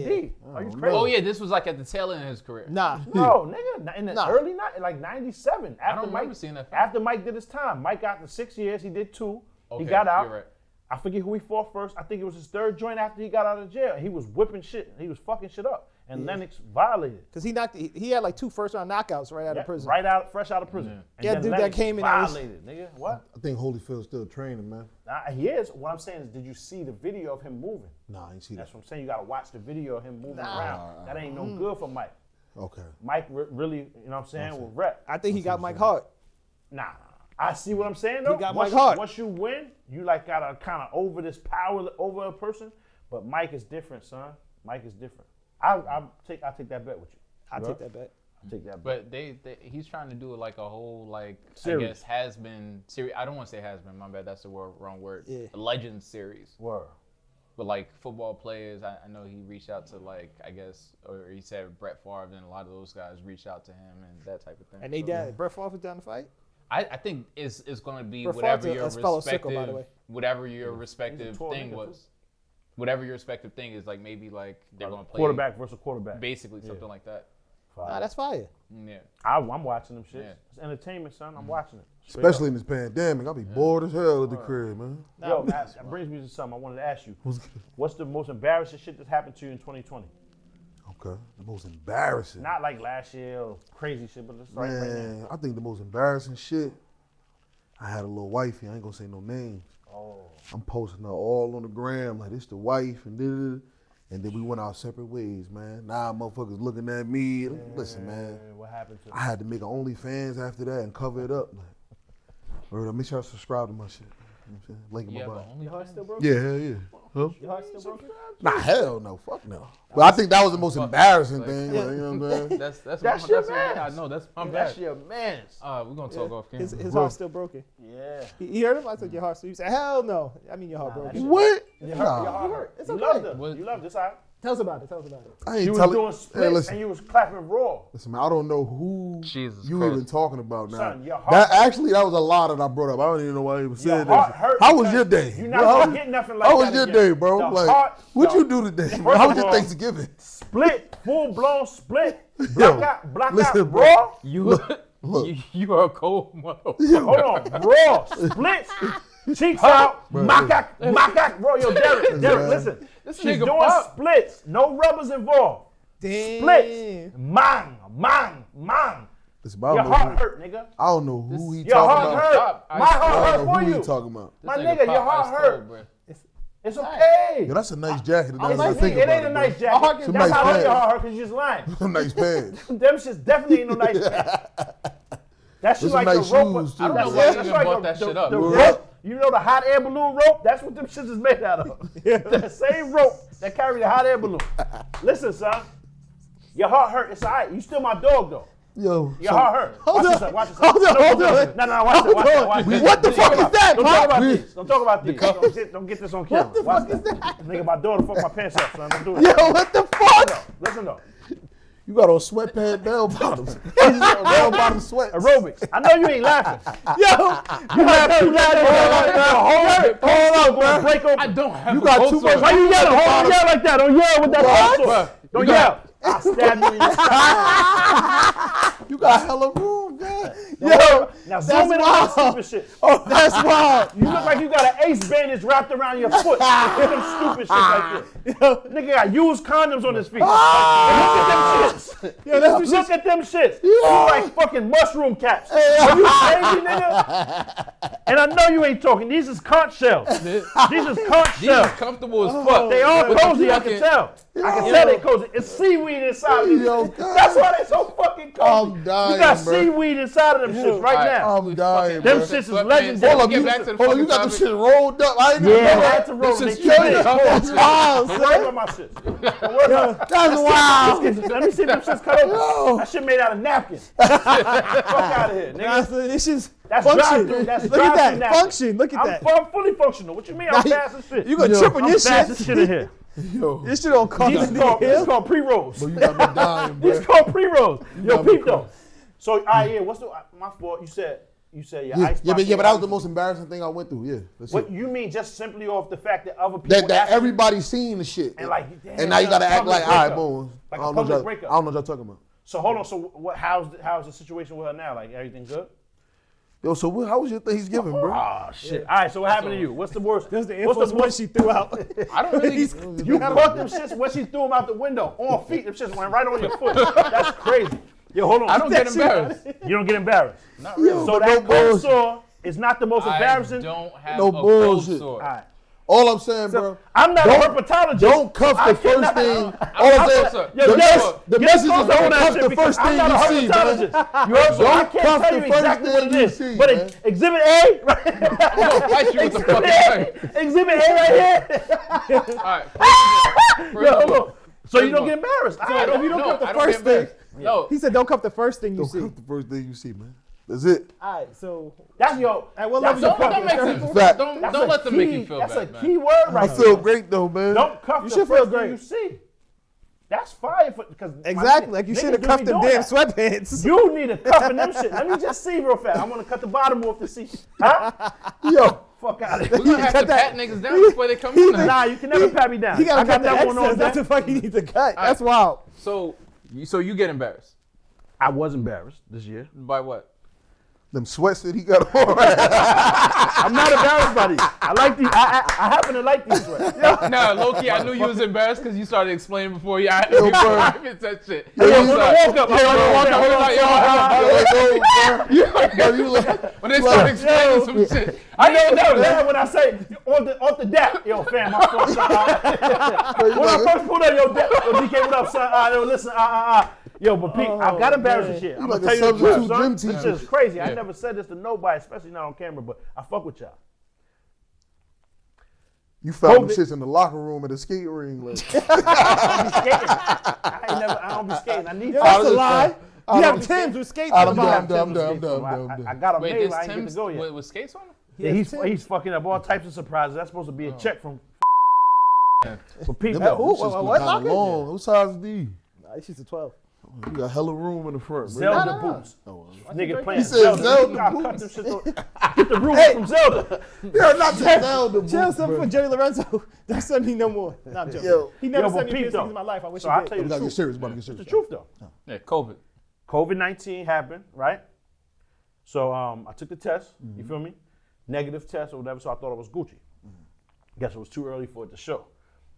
Are you know. crazy? Oh yeah, this was like at the tail end of his career. Nah. No, nigga, in the Nah. early night, like '97. I don't remember seeing that fight. After Mike did his time, Mike got the 6 years. He did 2. Okay, he got out. you're right. I forget who he fought first. I think it was his 3rd joint after he got out of jail. He was whipping shit. He was fucking shit up, and Lennox violated. Because he had like 2 first-round knockouts right out Yeah, of prison. right out, fresh out of prison. And Yeah, then dude that Lennox came in and was- violated, nigga. What? I think Holyfield's still training, man. He is. What I'm saying is, did you see the video of him moving? Nah, I ain't see that. That's what I'm saying. You got to watch the video of him moving around. That ain't no good for Mike. Okay. Mike really, you know what I'm saying, will rep. I think he got Mike Hart. Nah. I see what I'm saying though. got once, Mike Hart. Once you win, you like gotta kind of over this power over a person. But Mike is different, son. Mike is different. I'll take that bet with you. I take that bet. I'll take that bet. But he's trying to do it like a whole like Series. I guess has been series. I don't want to say has been. My bad. That's the wrong word. Yeah. A legend series. Word. But like football players, I know he reached out to like I guess or he said Brett Favre and a lot of those guys reached out to him and that type of thing. And they So, down. Brett Favre down to fight. I think it's going to be Brett whatever Favre's your a fellow sicko, by the respective way. whatever your respective tall thing nigga, was. whatever your respective thing is, like maybe like they're going to play Quarterback versus quarterback. basically something like that. Nah, that's fire. Yeah. I'm watching them shits. Yeah. It's entertainment, son. I'm watching it. Straight Especially in this pandemic, I'll be bored as hell at the crib, man. up. Yo, that brings me to something I wanted to ask you. What's the most embarrassing shit that's happened to you in 2020? Okay, the most embarrassing. Not like last year or crazy shit, but it's like right now. Man, I think the most embarrassing shit. I had a little wifey. I ain't gonna say no names. Oh. I'm posting her all on the gram like this the wife and and then we went our separate ways, man. Now motherfuckers looking at me. Listen, man. What happened to I had to make an OnlyFans after that and cover it up. Or make sure I subscribe to my shit. You know what I'm saying? Link in my Yeah, bio. but only Your heart still broken? Yeah, hell yeah. Huh? Your heart still broken? Nah, hell no. Fuck no. But I think that was the most embarrassing thing. Yeah. Like, you know what I'm saying? That's your my man. I know that's my That's bad. your man's. We're gonna talk off camera. His heart's still broken. Yeah. He heard him? I said your heart still. You said, hell no. I mean your heart broken. What? Your Nah, heart hurt. It's You okay. loved her. What- You loved this, all right? Tell us about it. Tell us about it. I You ain't was telling. doing splits listen, and you was clapping raw. listen, man. I don't know who Jesus you Christ. even talking about now. Son, your heart- that was a lot that I brought up. I don't even know why I even Your said heart that. hurt How was because your day? You're not Bro, gonna get nothing like How that was your again. day, bro? The Like, heart- what the- you do today? First How was of your all, Thanksgiving? Split, full blown split. Yo, Block listen, out bro. raw. Look. You are a cold motherfucker. Hold on, raw splits, cheeks out, Bro, makak, bro. Yo, Derek, man. listen. This She's nigga doing pop. splits, no rubbers involved. Damn. Splits, mang. Listen, but I Your don't know heart who- hurt, nigga. I don't know who he Your talking heart about. hurt. Stop. My I heart I hurt don't know for who you. he talking about. My This nigga, your pop heart ice hurt. cold, bro. It's okay. Yo, that's a nice jacket. Now It's that I like think it about ain't a bro. nice jacket. Some That's nice how I know your pants. heart hurt because you just lying. Some nice pants. Them shits definitely ain't no nice pants. That shit There's like some the nice rope. shoes, too. I don't know That's why you that's even like brought the- that the- shit up. the Word rope. up. You know the hot air balloon rope? That's what them shits is made out of. The same rope that carry the hot air balloon. Listen, son. Your heart hurt. It's all right. You still my dog, though. Yo, Your heart hurt. Hold Watch on. this up. Watch this Hold up. on, hold on. No, watch this. Watch this. What the fuck is that, Don't talk Pop? about this. Don't talk about this. Don't get this on camera. What the Watch fuck is that? Nigga, my daughter fucked my pants up, son. Don't do it. Yo, what the fuck? Listen, though. You got on sweatpants, bell bottoms. Bell bottom sweat. Aerobics. I know you ain't laughing. Yo, You laughing. Hold on, bro. Break open. I don't have You got a too cold much- sore. Why you yelling? Hold on, yell like that. Don't yell with that What? pencil. Don't You yell. I'll stab you in your side. You got hella room, man. yo, Now zoom in on that stupid shit. oh, that's wild. You look like you got an ace bandage wrapped around your foot. Look at them stupid shit like this. Nigga got used condoms on his feet. Look at them shits. Yo, that's Look at them shits. You like fucking mushroom caps. Are you crazy, nigga? And I know you ain't talking. These is conch shells. These is conch These are shells. comfortable as fuck. They are But cozy, you I can fucking- tell. I can tell they cozy. It's seaweed inside of these. Yo, shits. God. That's why they so fucking cozy. I'm dying, You got bro. seaweed inside of them shits right Alright. now. I'm dying, Them bro. shits is Sweatpants. legendary. Hold up, Get you, back to the hold up, you fucking got the topic. shit rolled up. I ain't Yeah, I know. had to roll. This They is keep it. straight up. Hold on. That's wild, Don't worry son. about my shit. Don't worry about it. That's wild. Let me see them shits cut open. That shit made out of napkins. Fuck out of here, nigga. This is That's function. drive-through. That's Look at drive-through that. napkins. Function. Look at that. I'm fully functional. What you mean? I'm fast as shit. You gonna Yo, trip on I'm your fast as shit? shit in here. Yo, This shit don't cost These is called pre-rolls. bro, you got me dying, bro. These called pre-rolls. Yo, got me peep though. So, yeah, what's the my fault? You said your ice. Yeah, but that was the most embarrassing thing I went through. Yeah, that's What it. you mean? Just simply off the fact that other people That actually- everybody's seen the shit, And like, damn, and now you gotta like a act like, public all right, breakup. boom. Like I a don't know public what breakup. I don't know what y'all talking about. So hold on. So what? How's the situation with her now? Like everything good? Yo, so how was your Thanksgiving, bro? Oh shit! All right. So what happened to you? What's the worst? That's the What's infamous the one worst? she threw out. I don't really. You caught them shits when she threw them out the window on feet. Them shits went right on your foot. That's crazy. Yo, hold on. I don't get embarrassed. You don't get embarrassed. Not really. So that cold sore is not the most I embarrassing. don't have No a cold bullshit. sore. All right. All I'm saying, bro. I'm not Don't- a herpetologist. Don't cuff I the first cannot- thing. All I'm I'm saying, sorry. Yo, the Derek, the get message is close on don't that cuff shit the because first I'm thing not a you see, man. herpetologist. You heard? So I Don't can't cuff tell the you first exactly what thing it you is. see, But man. Exhibit A, right? I'm gonna fight you with the fucking thing. Exhibit A right here. All right. First Yo, of hold all, on. So you first don't of get embarrassed. All right, if you don't no, cuff the I don't first get embarrassed. thing- No. He said, "Don't cuff the first thing you Don't see." cuff the first thing you see, man. That's it. All right, so That's your. At what that's level a you Don't fucking- make them. Fact. Don't that's a let them key- make you feel That's bad, a man. key word I right feel there. great though, man. Don't cuff You the should first feel thing great. you see. That's fire for because exactly, like you should have cuffed them damn sweatpants. You need a cuff in them shit. Let me just see real fast. I want to cut the bottom off the seat. Huh? Yo, fuck out of We're here. gonna have to cut that- pat niggas down before they come in. Nah, you can never pat me down. He gotta I got cut the that one on excess. That's deck. the fuck he needs to cut. That's wild. So you get embarrassed I was embarrassed this year. by what? Them sweats that he got on. I'm not embarrassed by these. I like these. I happen to like these sweats. No, low-key, I knew you was embarrassed because you started explaining before you said shit. Yo, I'm when sorry. I woke up, When they started explaining some shit, I didn't know that. When I say off the deck, yo, fam, my fault, son. When I first pulled up, yo, DK, what up, son? Yo, listen, Yo, but Pete, I got embarrassed this shit. I'm like gonna a tell you the truth, substitute son. gym This teacher. shit is crazy. I Yeah. never said this to nobody, especially not on camera, but I fuck with y'all. You found them COVID. shits in the locker room at the skate ring. Like, I be skating. I don't be skating. I need Yo, to. that's a lie. You don't have Timbs with skates I on the don't bottom. dumb. I got a Wait, mail. this I ain't get Tim's to go yet. with skates on it? Yeah, Yeah, he's Tim's. fucking up all types of surprises. That's supposed to be a check from. Yeah. But Pete, Them no, shits go what kinda locker? long. What size is these? Nah, this shit's a 12. You got hella room in the front, bro. Zelda No. boots. Oh, Nigga playing said Zelda. Zelda I cut them shits on- Get the roof from Zelda. they're not Zelda boots, Chill, something bro. for Jerry Lorenzo. Don't send me no more. Nah, I'm joking. Yo. He never Yo, but sent me Pete, piercings though. in my life. I wish So he I'll did. tell you We the gotta get truth. serious. About to get The serious. truth though. Yeah, COVID. COVID-19 happened, right? So I took the test. You feel me? Negative test or whatever. So I thought it was Gucci. Guess it was too early for it to show.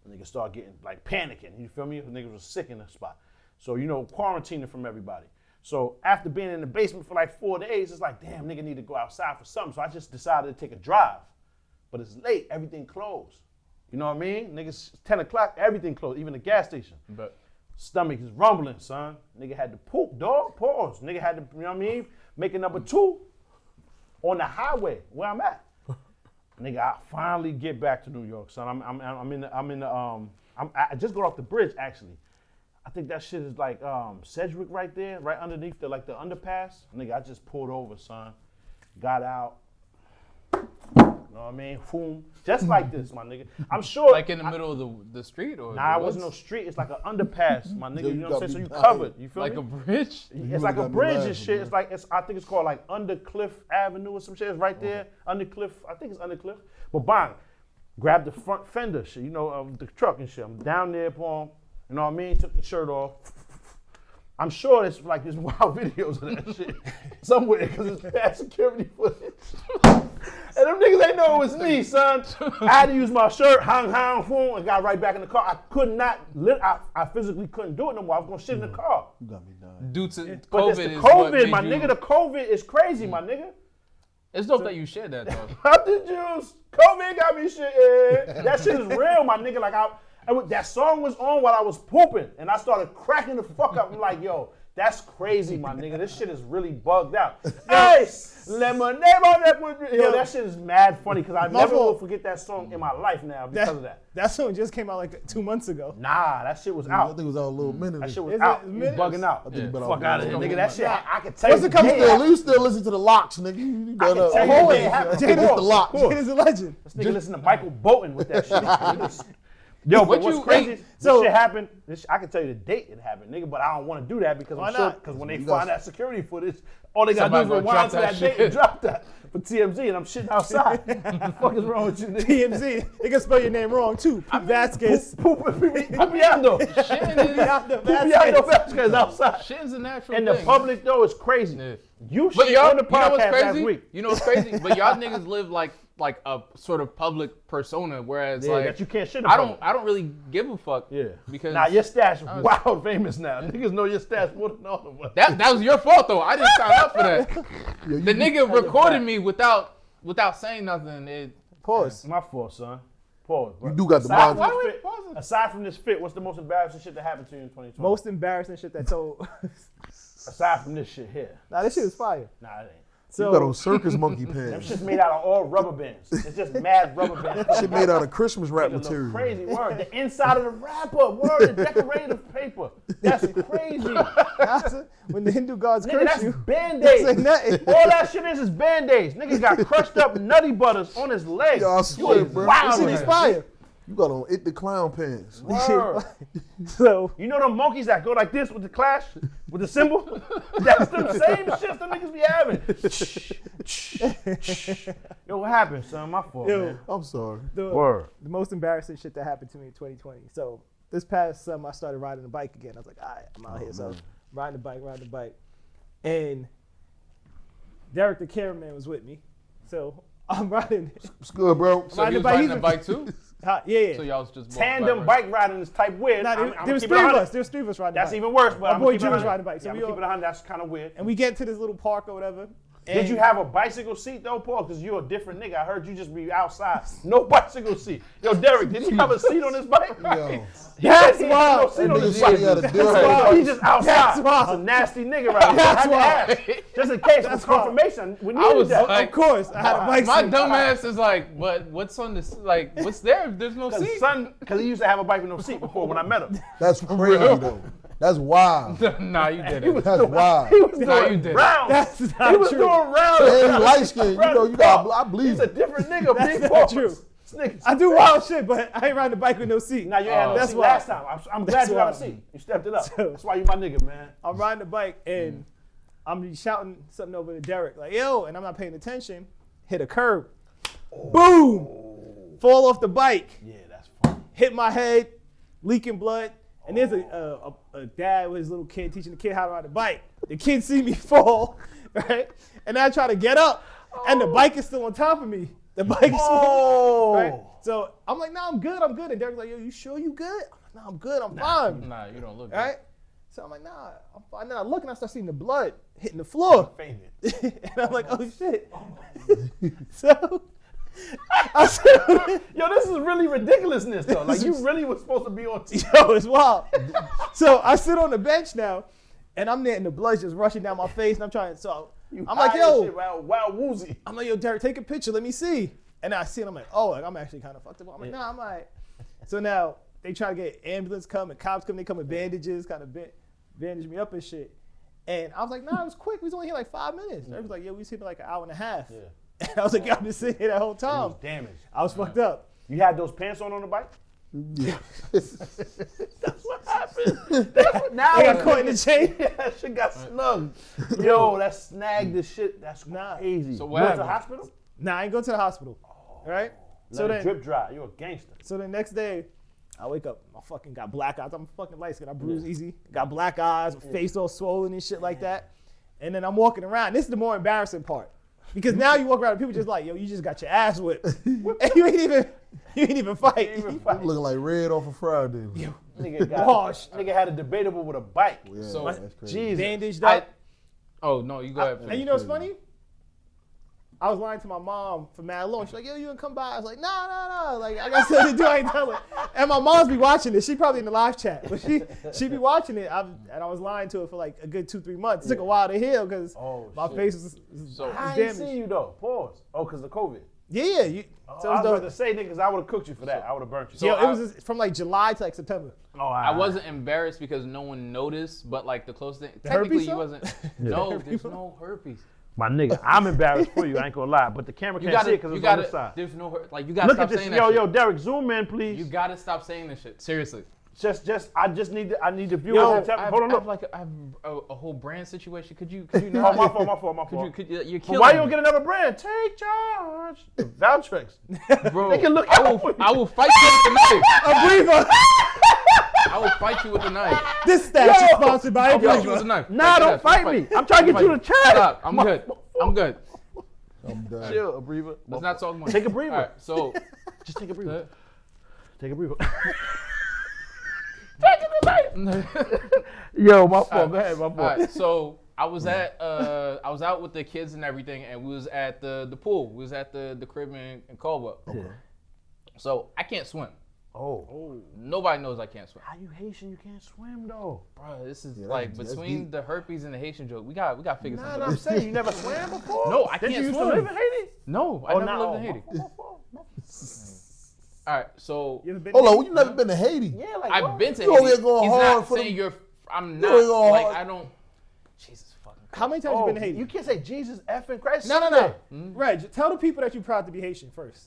And niggas started getting like panicking. You feel me? The niggas was sick in the spot. So quarantining from everybody. So after being in the basement for like 4 days, it's like, damn, nigga need to go outside for something. So I just decided to take a drive. But it's late. Everything closed. You know what I mean? Niggas, 10 o'clock, everything closed. Even the gas station. But Stomach is rumbling, son. Nigga had to poop, dog. Pause. Nigga had to, you know what I mean? Making number 2 on the highway where I'm at. Nigga, I finally get back to New York, son. I just got off the bridge actually. I think that shit is like Sedgwick right there, right underneath the underpass. Nigga, I just pulled over, son. Got out. You know what I mean? Boom. Just like this, my nigga. I'm sure. like in the middle of the street or Nah, the it wasn't no woods? street. It's like an underpass, my nigga. Yo, You you know what I'm got saying? So me you dying. covered. You feel Like me? a bridge? It's like a got me bridge and laughing, shit. bro. I think it's called like Undercliff Avenue or some shit. It's right there. Undercliff. I think it's Undercliff. But bang, grab the front fender shit. The truck and shit. I'm down there, Paul. You know what I mean? Took the shirt off. I'm sure there's like there's wild videos of that shit somewhere because it's bad security footage. And them niggas ain't know it was me, son. I had to use my shirt, hang, boom, and got right back in the car. I could not, I physically couldn't do it no more. I was gonna shit in the car. You got me dying. Due to But COVID it's the is what COVID, made my you- nigga. The COVID is crazy, my nigga. It's dope that you shared that though. Pop the juice. COVID got me shit. That shit is real, my nigga. Like that song was on while I was pooping, and I started cracking the fuck up. I'm like, yo, that's crazy, my nigga. This shit is really bugged out. Hey, lemonade on that. Yo, that shit is mad funny because I never will forget that song in my life now because of that. That song just came out like 2 months ago. Nah, that shit was I out. think it was out a little minute. That shit was Is it out. a You minute? bugging out. I think it been Fuck out out of here, a nigga. minute. That shit, I can tell What's you. it coming yeah, You still listen to the locks, nigga. You I done can up. tell you Always. when it happened. Get Of the lock. course. It is a legend. This nigga listen to Michael Bolton with that shit. Yo, What but what's you- crazy? wait, This so- shit happened. I can tell you the date it happened, nigga. But I don't want to do that because Why I'm sure not? because when they You got- find that security footage, all they gotta Somebody do is gonna rewind to drop that that date shit. and drop that for TMZ, and I'm shitting outside. What the fuck is wrong with you, nigga? TMZ. They can spell your name wrong too. Pete Vasquez. Pupiando. Pupiando Vasquez outside. Shit is a natural In thing. the public though, it's crazy. Yeah. You But shit y'all, on the you know what's podcast last crazy? week. You know what's crazy? But y'all niggas live like a sort of public persona, whereas Yeah, like that you can't shit in I public. don't really give a fuck. Yeah. Because Nah, your stats wild famous now. Niggas know your stats more than all of us. that was your fault though. I didn't sign up for that. The nigga recorded fact. me without saying nothing. Pause. It's my fault, son. Pause. You do got the Aside mind. from Why this we fit- pausing? Aside from this fit, what's the most embarrassing shit that happened to you in 2020? Most embarrassing shit that told. Aside from this shit here. Nah, this shit is fire. Nah, it ain't. You got on So circus monkey Them pants. shit's made out of all rubber bands. It's just mad rubber bands. Shit made out of Christmas wrap Nigga look material. crazy. Word. The inside of the wrapper. Word. The decorative paper. That's crazy. when the Hindu gods Nigga, curse that's you, Band-Aids. that's nothing. All that shit is Band-Aids. Nigga got crushed up nutty butters on his legs. Yo, I You swear, was bro. wild This shit on is that. fire. You got on It the Clown pants. Word. So You know them monkeys that go like this with the clash, with the symbol? That's them same shit them niggas be having. Yo, what happened, son? My fault, Yo. man. I'm sorry. Word. The most embarrassing shit that happened to me in 2020. So this past summer, I started riding a bike again. I was like, all right, I'm out here. So riding the bike. And Derek, the cameraman, was with me. So I'm riding. It's good, bro. So you was riding riding the a bike too? Yeah. So y'all was just walking Tandem right? bike riding is type weird. Nah, I'm there was keeping it three of 100. us. There was three of us riding the That's bike. even worse, but My I'm boy keep it Drew was 100. riding the bike. So Yeah, I'm we keep all- it 100. That's kind of weird. And we get to this little park or whatever. Did you have a bicycle seat though, Paul? Because you're a different nigga. I heard you just be outside. No bicycle seat. Yo, Derek, did he have a seat on his bike? Yo. That's He had wild. no seat on Nigga his said bike. he had a That's deal. wild. He just outside. That's wild. He's a nasty nigga right now. That's I had to ask. Just in case, That's for confirmation. We needed was that. like- Of course, I had a bike My seat. dumb ass is like, but what's on this? Like, what's there? There's no seat. Because he used to have a bike with no seat before when I met him. That's crazy, though. That's wild. Nah, you didn't. That's wild. He was No, you doing didn't. rounds. That's He not was true. doing rounds. And he light skinned. You know, you got I believe He's a it. different nigga. That's Big not balls. true. This nigga's- I do wild shit, but I ain't riding the bike with no seat. Now you had no That's seat why. last time. I'm glad That's you got why. a seat. You stepped it up. So- That's why you my nigga, man. I'm riding the bike and I'm shouting something over to Derek, like, yo, and I'm not paying attention. Hit a curb. Boom! Fall off the bike. Yeah, that's fun. Hit my head, leaking blood. And there's a dad with his little kid teaching the kid how to ride a bike. The kid see me fall, right? And I try to get up, and the bike is still on top of me. The bike is still, right? So I'm like, nah, I'm good. And Derek's like, yo, you sure you good? I'm like, nah, I'm good. I'm fine. Nah, you don't look good. Right? So I'm like, nah, I'm fine. And then I look and I start seeing the blood hitting the floor. Fainted. And I'm like, oh shit. So I said, Yo, this is really ridiculousness though. Like you really was supposed to be on TV. yo, it's wild. So I sit on the bench now, and I'm there, and the blood's just rushing down my face, and I'm trying. So I'm like, high as shit, yo, wild woozy. I'm like, yo, Derek, take a picture. Let me see. And I see it. I'm like, oh, like, I'm actually kind of fucked up. I'm like, nah, I'm all right. So now they try to get ambulance come and cops come. They come with bandages, kind of bandage me up and shit. And I was like, nah, it was quick. We was only here like 5 minutes. They was like, yo, we was here for like an hour and a half. Yeah. And I was like, yo, I've been sitting here that whole It time. was damaged. I was fucked up. You had those pants on the bike? Yeah. That's what happened. Now I got caught in the chain. that shit got snugged. Yo, that snagged the shit. That's Nah. crazy. So You what went to the happened? hospital? Nah, I ain't go to the hospital. Right? So So then, drip dry. You a gangster. so the next day, I wake up, I fucking got black eyes. I'm fucking light skin. I bruise easy. Got black eyes, face all swollen and shit like that. And then I'm walking around. This is the more embarrassing part. Because now you walk around and people just like, yo, you just got your ass whipped. And you ain't even fight. Looking like red off a Friday. Nigga got Wash. Nigga had a debatable with a bike. Yeah, So- that's crazy. Jesus. Bandaged up. Oh no, you go ahead. And you know what's funny? I was lying to my mom for mad long. She's like, yo, you gonna come by? I was like, nah. Like, I got something to do, I ain't telling. And my mom's be watching this. She probably in the live chat. But she be watching it. And I was lying to her for like a good 2-3 months. It took a while to heal because Oh, my shit. face was So- I ain't damaged. see you though. Pause. Oh, because of COVID. Yeah. You, so I was it about was to say, niggas, I would have cooked you for that. I would have burnt you. yo, I- it was from like July to like September. Oh, I wasn't embarrassed because no one noticed, but like the closest thing, The technically herpes you though? wasn't. No, there's no herpes. My nigga, I'm embarrassed for you. I ain't gonna lie, but the camera You can't see gotta, it because you it's on this gotta. side. There's no like you gotta Look stop at this, saying yo, that. yo, shit. Derek, zoom in, please. You gotta stop saying this shit. Seriously. I just need the viewers Yo, to tell me. I Hold on, have look. like I have a whole brand situation. Could you Oh, not? my fault. You're But killing why you me. don't get another brand? Take charge. Valtrex. Bro, They can look I out for will, you. I will fight you with the knife. A breather. I will fight you with the knife. This stat is Yo, sponsored by a I'll fight you with breather. the knife. Nah, Like, don't yes, fight I'll me. I'm trying to get you to chat. Stop. I'm good. I'm good. I'm done. Chill, a breather. Let's not talk more. Take a breather. All right, so Just take a breather. Take a breather. Yo, my fault. Go ahead, my fault. All right, so I was out with the kids and everything, and we was at the pool. We was at the crib in Caldwell. Okay. So I can't swim. Oh. Nobody knows I can't swim. How you Haitian? You can't swim though. Bro, this is Yeah, like that's between deep. the herpes and the Haitian joke. We got to figure Nah, something I'm out. saying you never swam before. No, I Did can't you used swim. to live in Haiti? No, I never lived in Haiti. My fault. All right, so You ever been Hold there? on, you never been to Haiti? Yeah, like I've what? been to You over Haiti. here going He's hard not for saying them- you're. I'm You over here not going like hard. I don't. Jesus fucking. How many times you been to Haiti? You can't say Jesus effing Christ. No. Sunday. Reg, tell the people that you're proud to be Haitian first.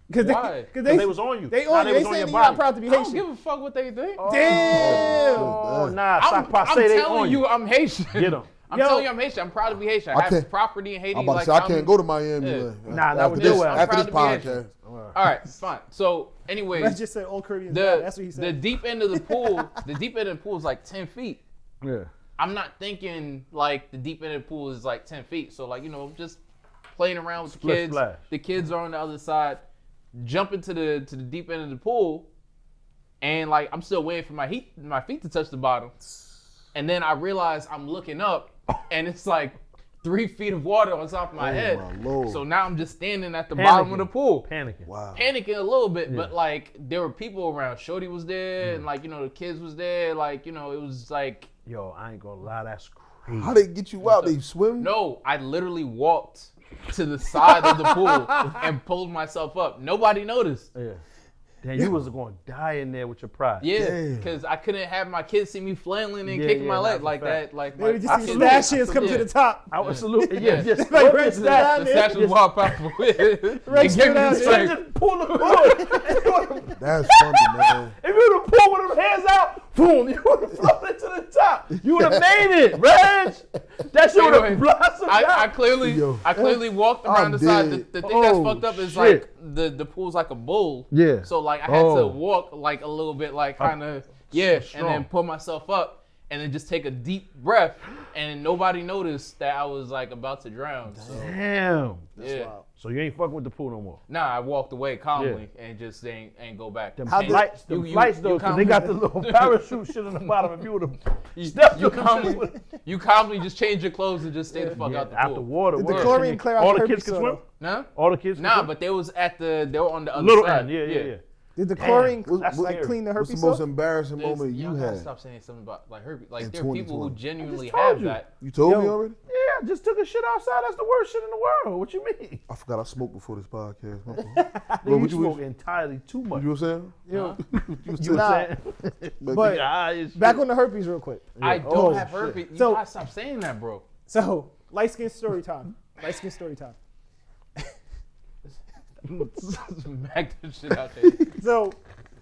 Because Why? They was on you. They Nah, on you. They was on saying your that you're not body. proud to be I don't Haitian. give a fuck what they think. Damn. Oh, nah, I'm Sakpa say they telling on you, I'm Haitian. Get 'em. I'm Yo. telling you, I'm Haitian. I'm proud to be Haitian. I I have can't- property in Haiti. I'm about to like, say I can't go to Miami. Yeah. like, Nah, not after with this, your ass. I'm after this proud to be podcast. All right, fine. So, anyways, Let's just say all Caribbeans. That's what he the said. deep end of the pool, is like 10 feet. Yeah. I'm not thinking like the deep end of the pool is like 10 feet. So like, just playing around with the Split kids. splash. The kids are on the other side, jump into the deep end of the pool, and like I'm still waiting for my feet to touch the bottom. And then I realize I'm looking up, and it's like 3 feet of water on top of my head. my Lord. So now I'm just standing at the bottom of the pool. Panicking. Wow. Panicking a little bit, but like there were people around. Shorty was there, and like the kids was there. Like it was like Yo, I ain't gonna lie, that's crazy. How they get you out? They swim? no. I literally walked to the side of the pool and pulled myself up. Nobody noticed. Yeah. Damn, you was gonna die in there with your pride. Yeah, Damn. because I couldn't have my kids see me flailing and Yeah, kicking yeah, my leg that's a like fact. that. Like They my would just see kids- Sebastian's come to Yeah. the top. I was salute. Yeah. Yeah, just Like, right Rex into down The there. statue was wild powerful. It Rex gave me down the there. strength. Just pull the cord. That's funny, man. If you would have pulled with them hands out, boom, you would have floated to the top. You would have made it, Reg. That shit would Anyway, have blossomed I out. clearly walked around I'm the side. dead. The thing that's Oh, fucked up is shit. like the pool's like a bowl. Yeah. So like I had to Oh. walk like a little bit, like kind of and strong. then pull myself up and then just take a deep breath, and nobody noticed that I was like about to drown. So Damn. yeah. wild. So you ain't fucking with the pool no more. Nah, I walked away calmly and just ain't go back. Them And flights, you- them you- flights you though, 'cause calmly- they got the little parachute shit on the bottom. If you would have stepped you up them calmly, shits, you calmly just change your chlothes and just stay the fuck yeah, out the out pool. the water. Did the word. chlorine clear out All the the herpes kids can swim. soda? Nah, All the kids. can nah, swim? but they were on the other little side. end. Yeah. Did the chlorine That's like scary. clean the What's the herpes most soap? embarrassing moment Y'all you gotta had? stop saying something about like herpes. Like In there are people who 2020. genuinely told have you. that. You told me Yo. already? Yeah, I just took a shit outside. That's the worst shit in the world. What you mean? I forgot I smoked before this podcast. My fault. Nigga, what you you smoke was- entirely too much. You know what I'm saying? Yo, You Nah. know what I'm saying? but Your eyes, back shit. on the herpes real quick. I don't Oh, have shit. herpes. You So- gotta stop saying that, bro. So light skin story time. Light skin story time. Smack that shit out there. So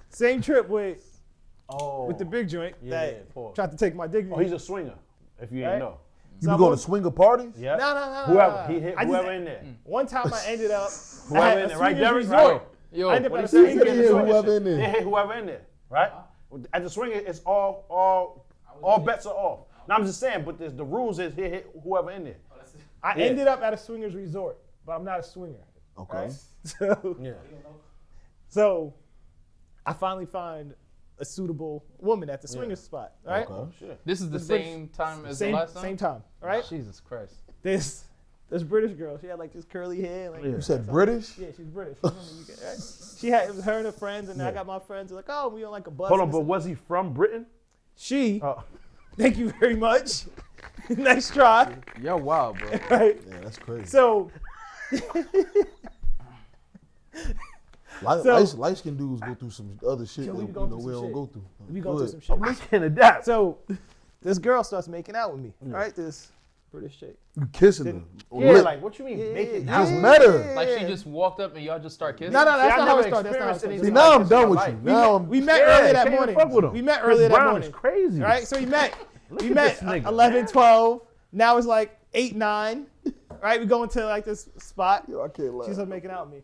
same trip with Oh. the big joint Yeah, that pause. tried to take my dignity. Oh, he's a swinger. If you Right? ain't know. You So be I'm going on- to swinger parties? Yeah. No. Whoever he hit, I just- whoever in there. One time I ended up Whoever at in a there, right, swingers Derek? resort. Right. Yo, I ended up what at do a you swingers Yeah, resort. whoever in They there. hit whoever in there, right? At the swinger, it's all bets are off. Now I'm just saying, but the rules is he hit whoever in there. I Yeah. ended up at a swingers resort, but I'm not a swinger. Okay. Right? So, Yeah. so I finally find a suitable woman at the swingers spot. Right? Okay. Shit. This is the This British- same time as Same the last time. same time. Right? Jesus Christ. This British girl, she had like this curly hair. Like, Yeah. You said British? Yeah, she's British. She's from the UK, right? She had it was her and her friends, and then I got my friends. They're like, oh, we on like a bus. Hold on, and but this- was he from Britain? she. Oh. Thank you very much. Nice try. Yo, wow, bro. Right. Yeah, that's crazy. So Light skinned dudes go through some other shit Yo, that we we go through don't some shit. go through. we go Go through ahead. some shit. I can adapt. So this girl starts making out with me. Right? This British chick. You kissing them. Yeah, Lip. like what you mean? Yeah, Making yeah, out? Just met her. Like she just walked up and y'all just start kissing. No, that's See, I not how never it started. That's not how it experienced started. anything See, like now I'm this done in with my you. life. Now I'm. We met Yeah, earlier that can't even morning. fuck with him. We met Chris earlier that Brown morning. is crazy. Right? So we met. Look we at met this nigga. 11, 12. Now it's like 8, 9. Right? We go into like this spot. Yo, I can't laugh. She's like making out with me.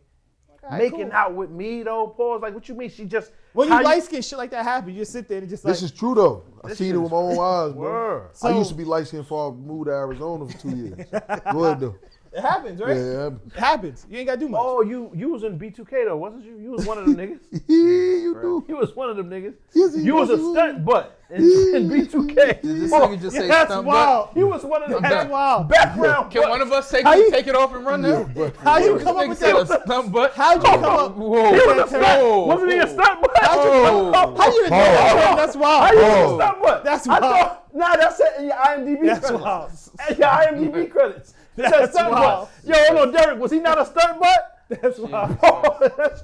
All right, Making cool. out with me though, pause. Like what you mean? She just When how you light skin shit like that happen, you just sit there and just like This is true though. I This seen shit it with my own eyes, bro. Word. So- I used to be light skinned before I moved to Arizona for 2 years. Go ahead though. it happens, right? Yeah, It happens. You ain't gotta do much. Oh, you was in B2K though, wasn't you? You was one of them niggas. you do. You was one of them niggas. Yes, he You was a was. stunt butt in B2K. Did this Oh, nigga just say That's stunt wild. he was one of them That's wild. background. Can one of us take you- it off and run now? How you come up Nigga with said that? a stunt butt. How'd you come up? Whoa. He was a stunt. Whoa. Wasn't he a stunt butt? How you know that? That's How wild. you a stunt butt? That's I wild. thought, nah, that's it in your IMDb That's credits. wild. In your IMDb credits. It said That's stunt wild. butt. Yo, hold on, Derek. Was he not a stunt butt? That's wild. Oh, that's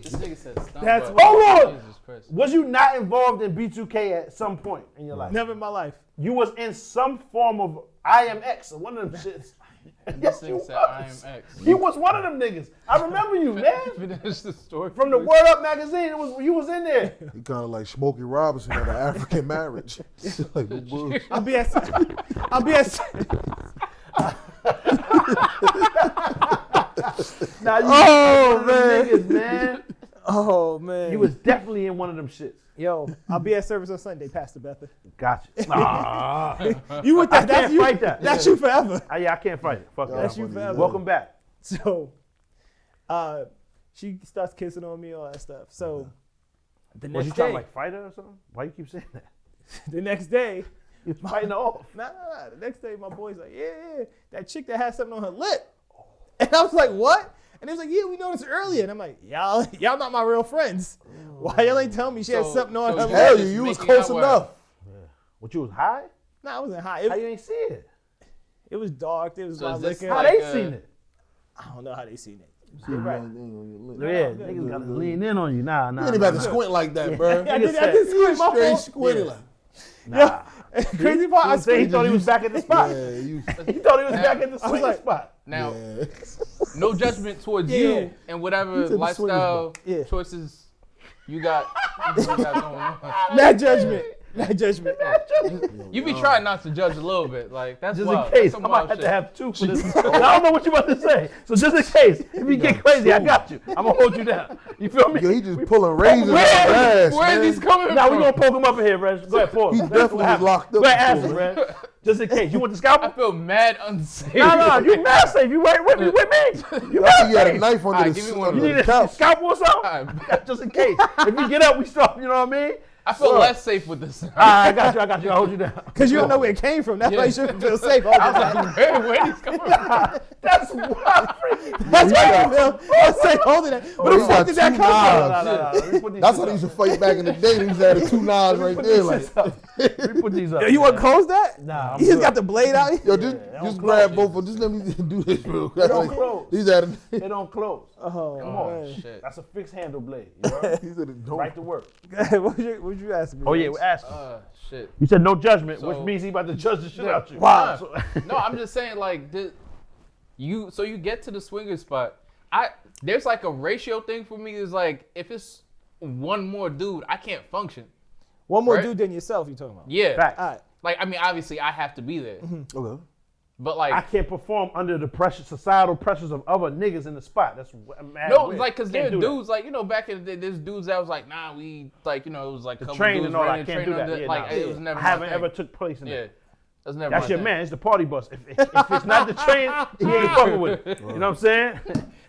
This nigga said stunt That's butt. Hold on. Jesus Christ. Was you not involved in B2K at some point in your life? Never in my life. You was in some form of IMX or one of them shits. And Yes, this you thing said, I am was. X. You was one of them niggas. I remember you, man. Finish the story. From the Word Up magazine, you was in there. He kind of like Smokey Robinson at an African marriage. Like, bullshit. I'll be at. Now you Oh, one of them man. niggas, man. Oh man. You was definitely in one of them shits. Yo, I'll be at service on Sunday, Pastor Betha. Gotcha. Nah. You with that? I That's can't you. fight that. That's you forever. Yeah, I can't fight it. Fuck That's that. you forever. Welcome back. So, she starts kissing on me, all that stuff. So, the Was you next trying day, to like fight her or something? Why you keep saying that? the next day, You was fighting her off. nah. The next day, my boy's like, yeah, that chick that had something on her lip, and I was like, what? And he was like, yeah, we noticed earlier. And I'm like, y'all not my real friends. Why y'all ain't tell me she had something on her so lip? Hell, just you was making close out with enough. What, you was high? Nah, I wasn't high. How you ain't see it? It was dark. It was So my is this liquor. How like, they seen it? I don't know how they seen it. You're right. Yeah, niggas gotta lean in on you. Nah. You ain't even have to squint like that, bro. I did squint my Straight fault. squinty like. Nah. Crazy part, I He squinted. thought he was back at the spot. Yeah, you. He thought he was back at the I was swing like- spot. Now, Yeah. no judgment towards Yeah. you and whatever the lifestyle Yeah. choices you got going on. Mad judgment. Mad judgment. You be trying not to judge a little bit. Like, that's Just wild. in case, That's I some might wild have shit. to have two for this. I don't know what you about to say. So just in case, if you get crazy, I got you. I'm gonna hold you down. You feel me? Yo, he just pulling razors out Where- his ass, Where man. is these coming Now from? we gonna poke him up in here, Reg. Go ahead, pause. He Let's definitely what happened. was locked up Go ahead, before, ask him, Reg. Just in case. You want the I scalpel? feel mad unsafe. No, you mad safe. You right with me. You I think mad he had a safe. knife under Alright, the, give me one under of You the need a couch. scalpel or something? Alright. Just in case. If we get up, we stop. You know what I mean? I feel Look. less safe with this. I got you. I'll hold you down. Because you don't know where it came from. That's why you shouldn't feel safe. All the time. Where these coming from? That's wild. That's why you feel safe holding that. Where he the fuck got did that two come knives. from? Let me put these That's shits how they up. used to fight back in the day. They used to have the two knives right there. Like, Let me put these up. Yo, you want to close that? Nah, I'm You just good. got the blade out here? yo, just don't grab close both of them. Just let me do this real quick. It don't close. These are the, It don't close. Oh, Come on. man. Shit. That's a fixed handle blade. You know? these are the don't. Right to work. what would you ask me? Oh yeah, we're asking. Shit. You said no judgment, which So- means he about to judge the shit out you. Wow. So- No, I'm just saying, like, you get to the swinger spot. There's like a ratio thing for me. Is like, if it's one more dude, I can't function. One more Right? dude than yourself, you talking about? Yeah. Facts. All right. Like, I mean, obviously, I have to be there. Okay. But like, I can't perform under the pressure, societal pressures of other niggas in the spot. That's mad no, weird. like, cause there Can't are do that. dudes like, you know, back in the day, there's dudes that was like, nah, we like, you know, it was like a couple Train dudes and all that. I running, can't do training that. under- Yeah, like, nah. it was never I my haven't thing. ever took place in Yeah, that. that's never. That's my your thing. man. It's the party bus. If it's not the train, he ain't fucking with it. You know what I'm saying?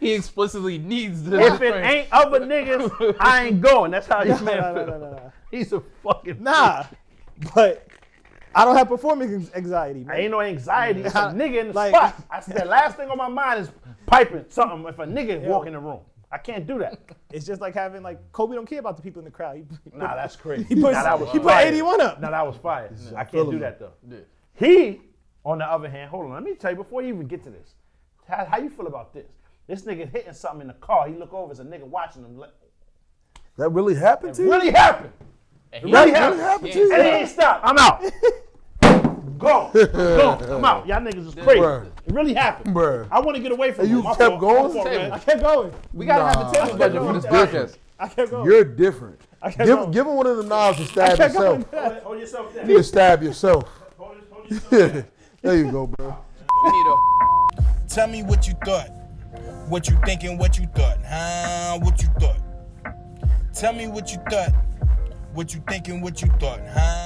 He explicitly needs the. If it ain't other niggas, I ain't going. That's how your man feel. No. He's a fucking Nah, but I don't have performance anxiety, man. I ain't no anxiety. It's a nigga in the Like- spot. The last thing on my mind is piping something if a nigga walk in the room. I can't do that. It's just like having like Kobe don't care about the people in the crowd. Nah, that's crazy. He put, Nah, that was he put fire. 81 up. Nah, that was fire. I can't feeling do it. that though. Yeah. He, on the other hand, hold on. Let me tell you before you even get to this. How you feel about this? This nigga hitting something in the car. He look over, there's a nigga watching him. That really happened to you? Really happened. And It really happened happened. to you? And he ain't stop. I'm out. Go. I'm out. Y'all niggas is crazy. Bruh. It really happened. Bruh. I want to get away from And him. you My kept fault. going? My fault, man. I kept going. We gotta have Nah. a table budget for this podcast. I kept going. You're different. I kept going. Give him one of the knives to I stab kept going. yourself. Hold yourself down. You can stab yourself. Hold yourself There you go, bro. We need a. Tell me what you thought. What you thinking, what you thought, huh? What you thought. Tell me what you thought. What you thinking, what you thought, huh?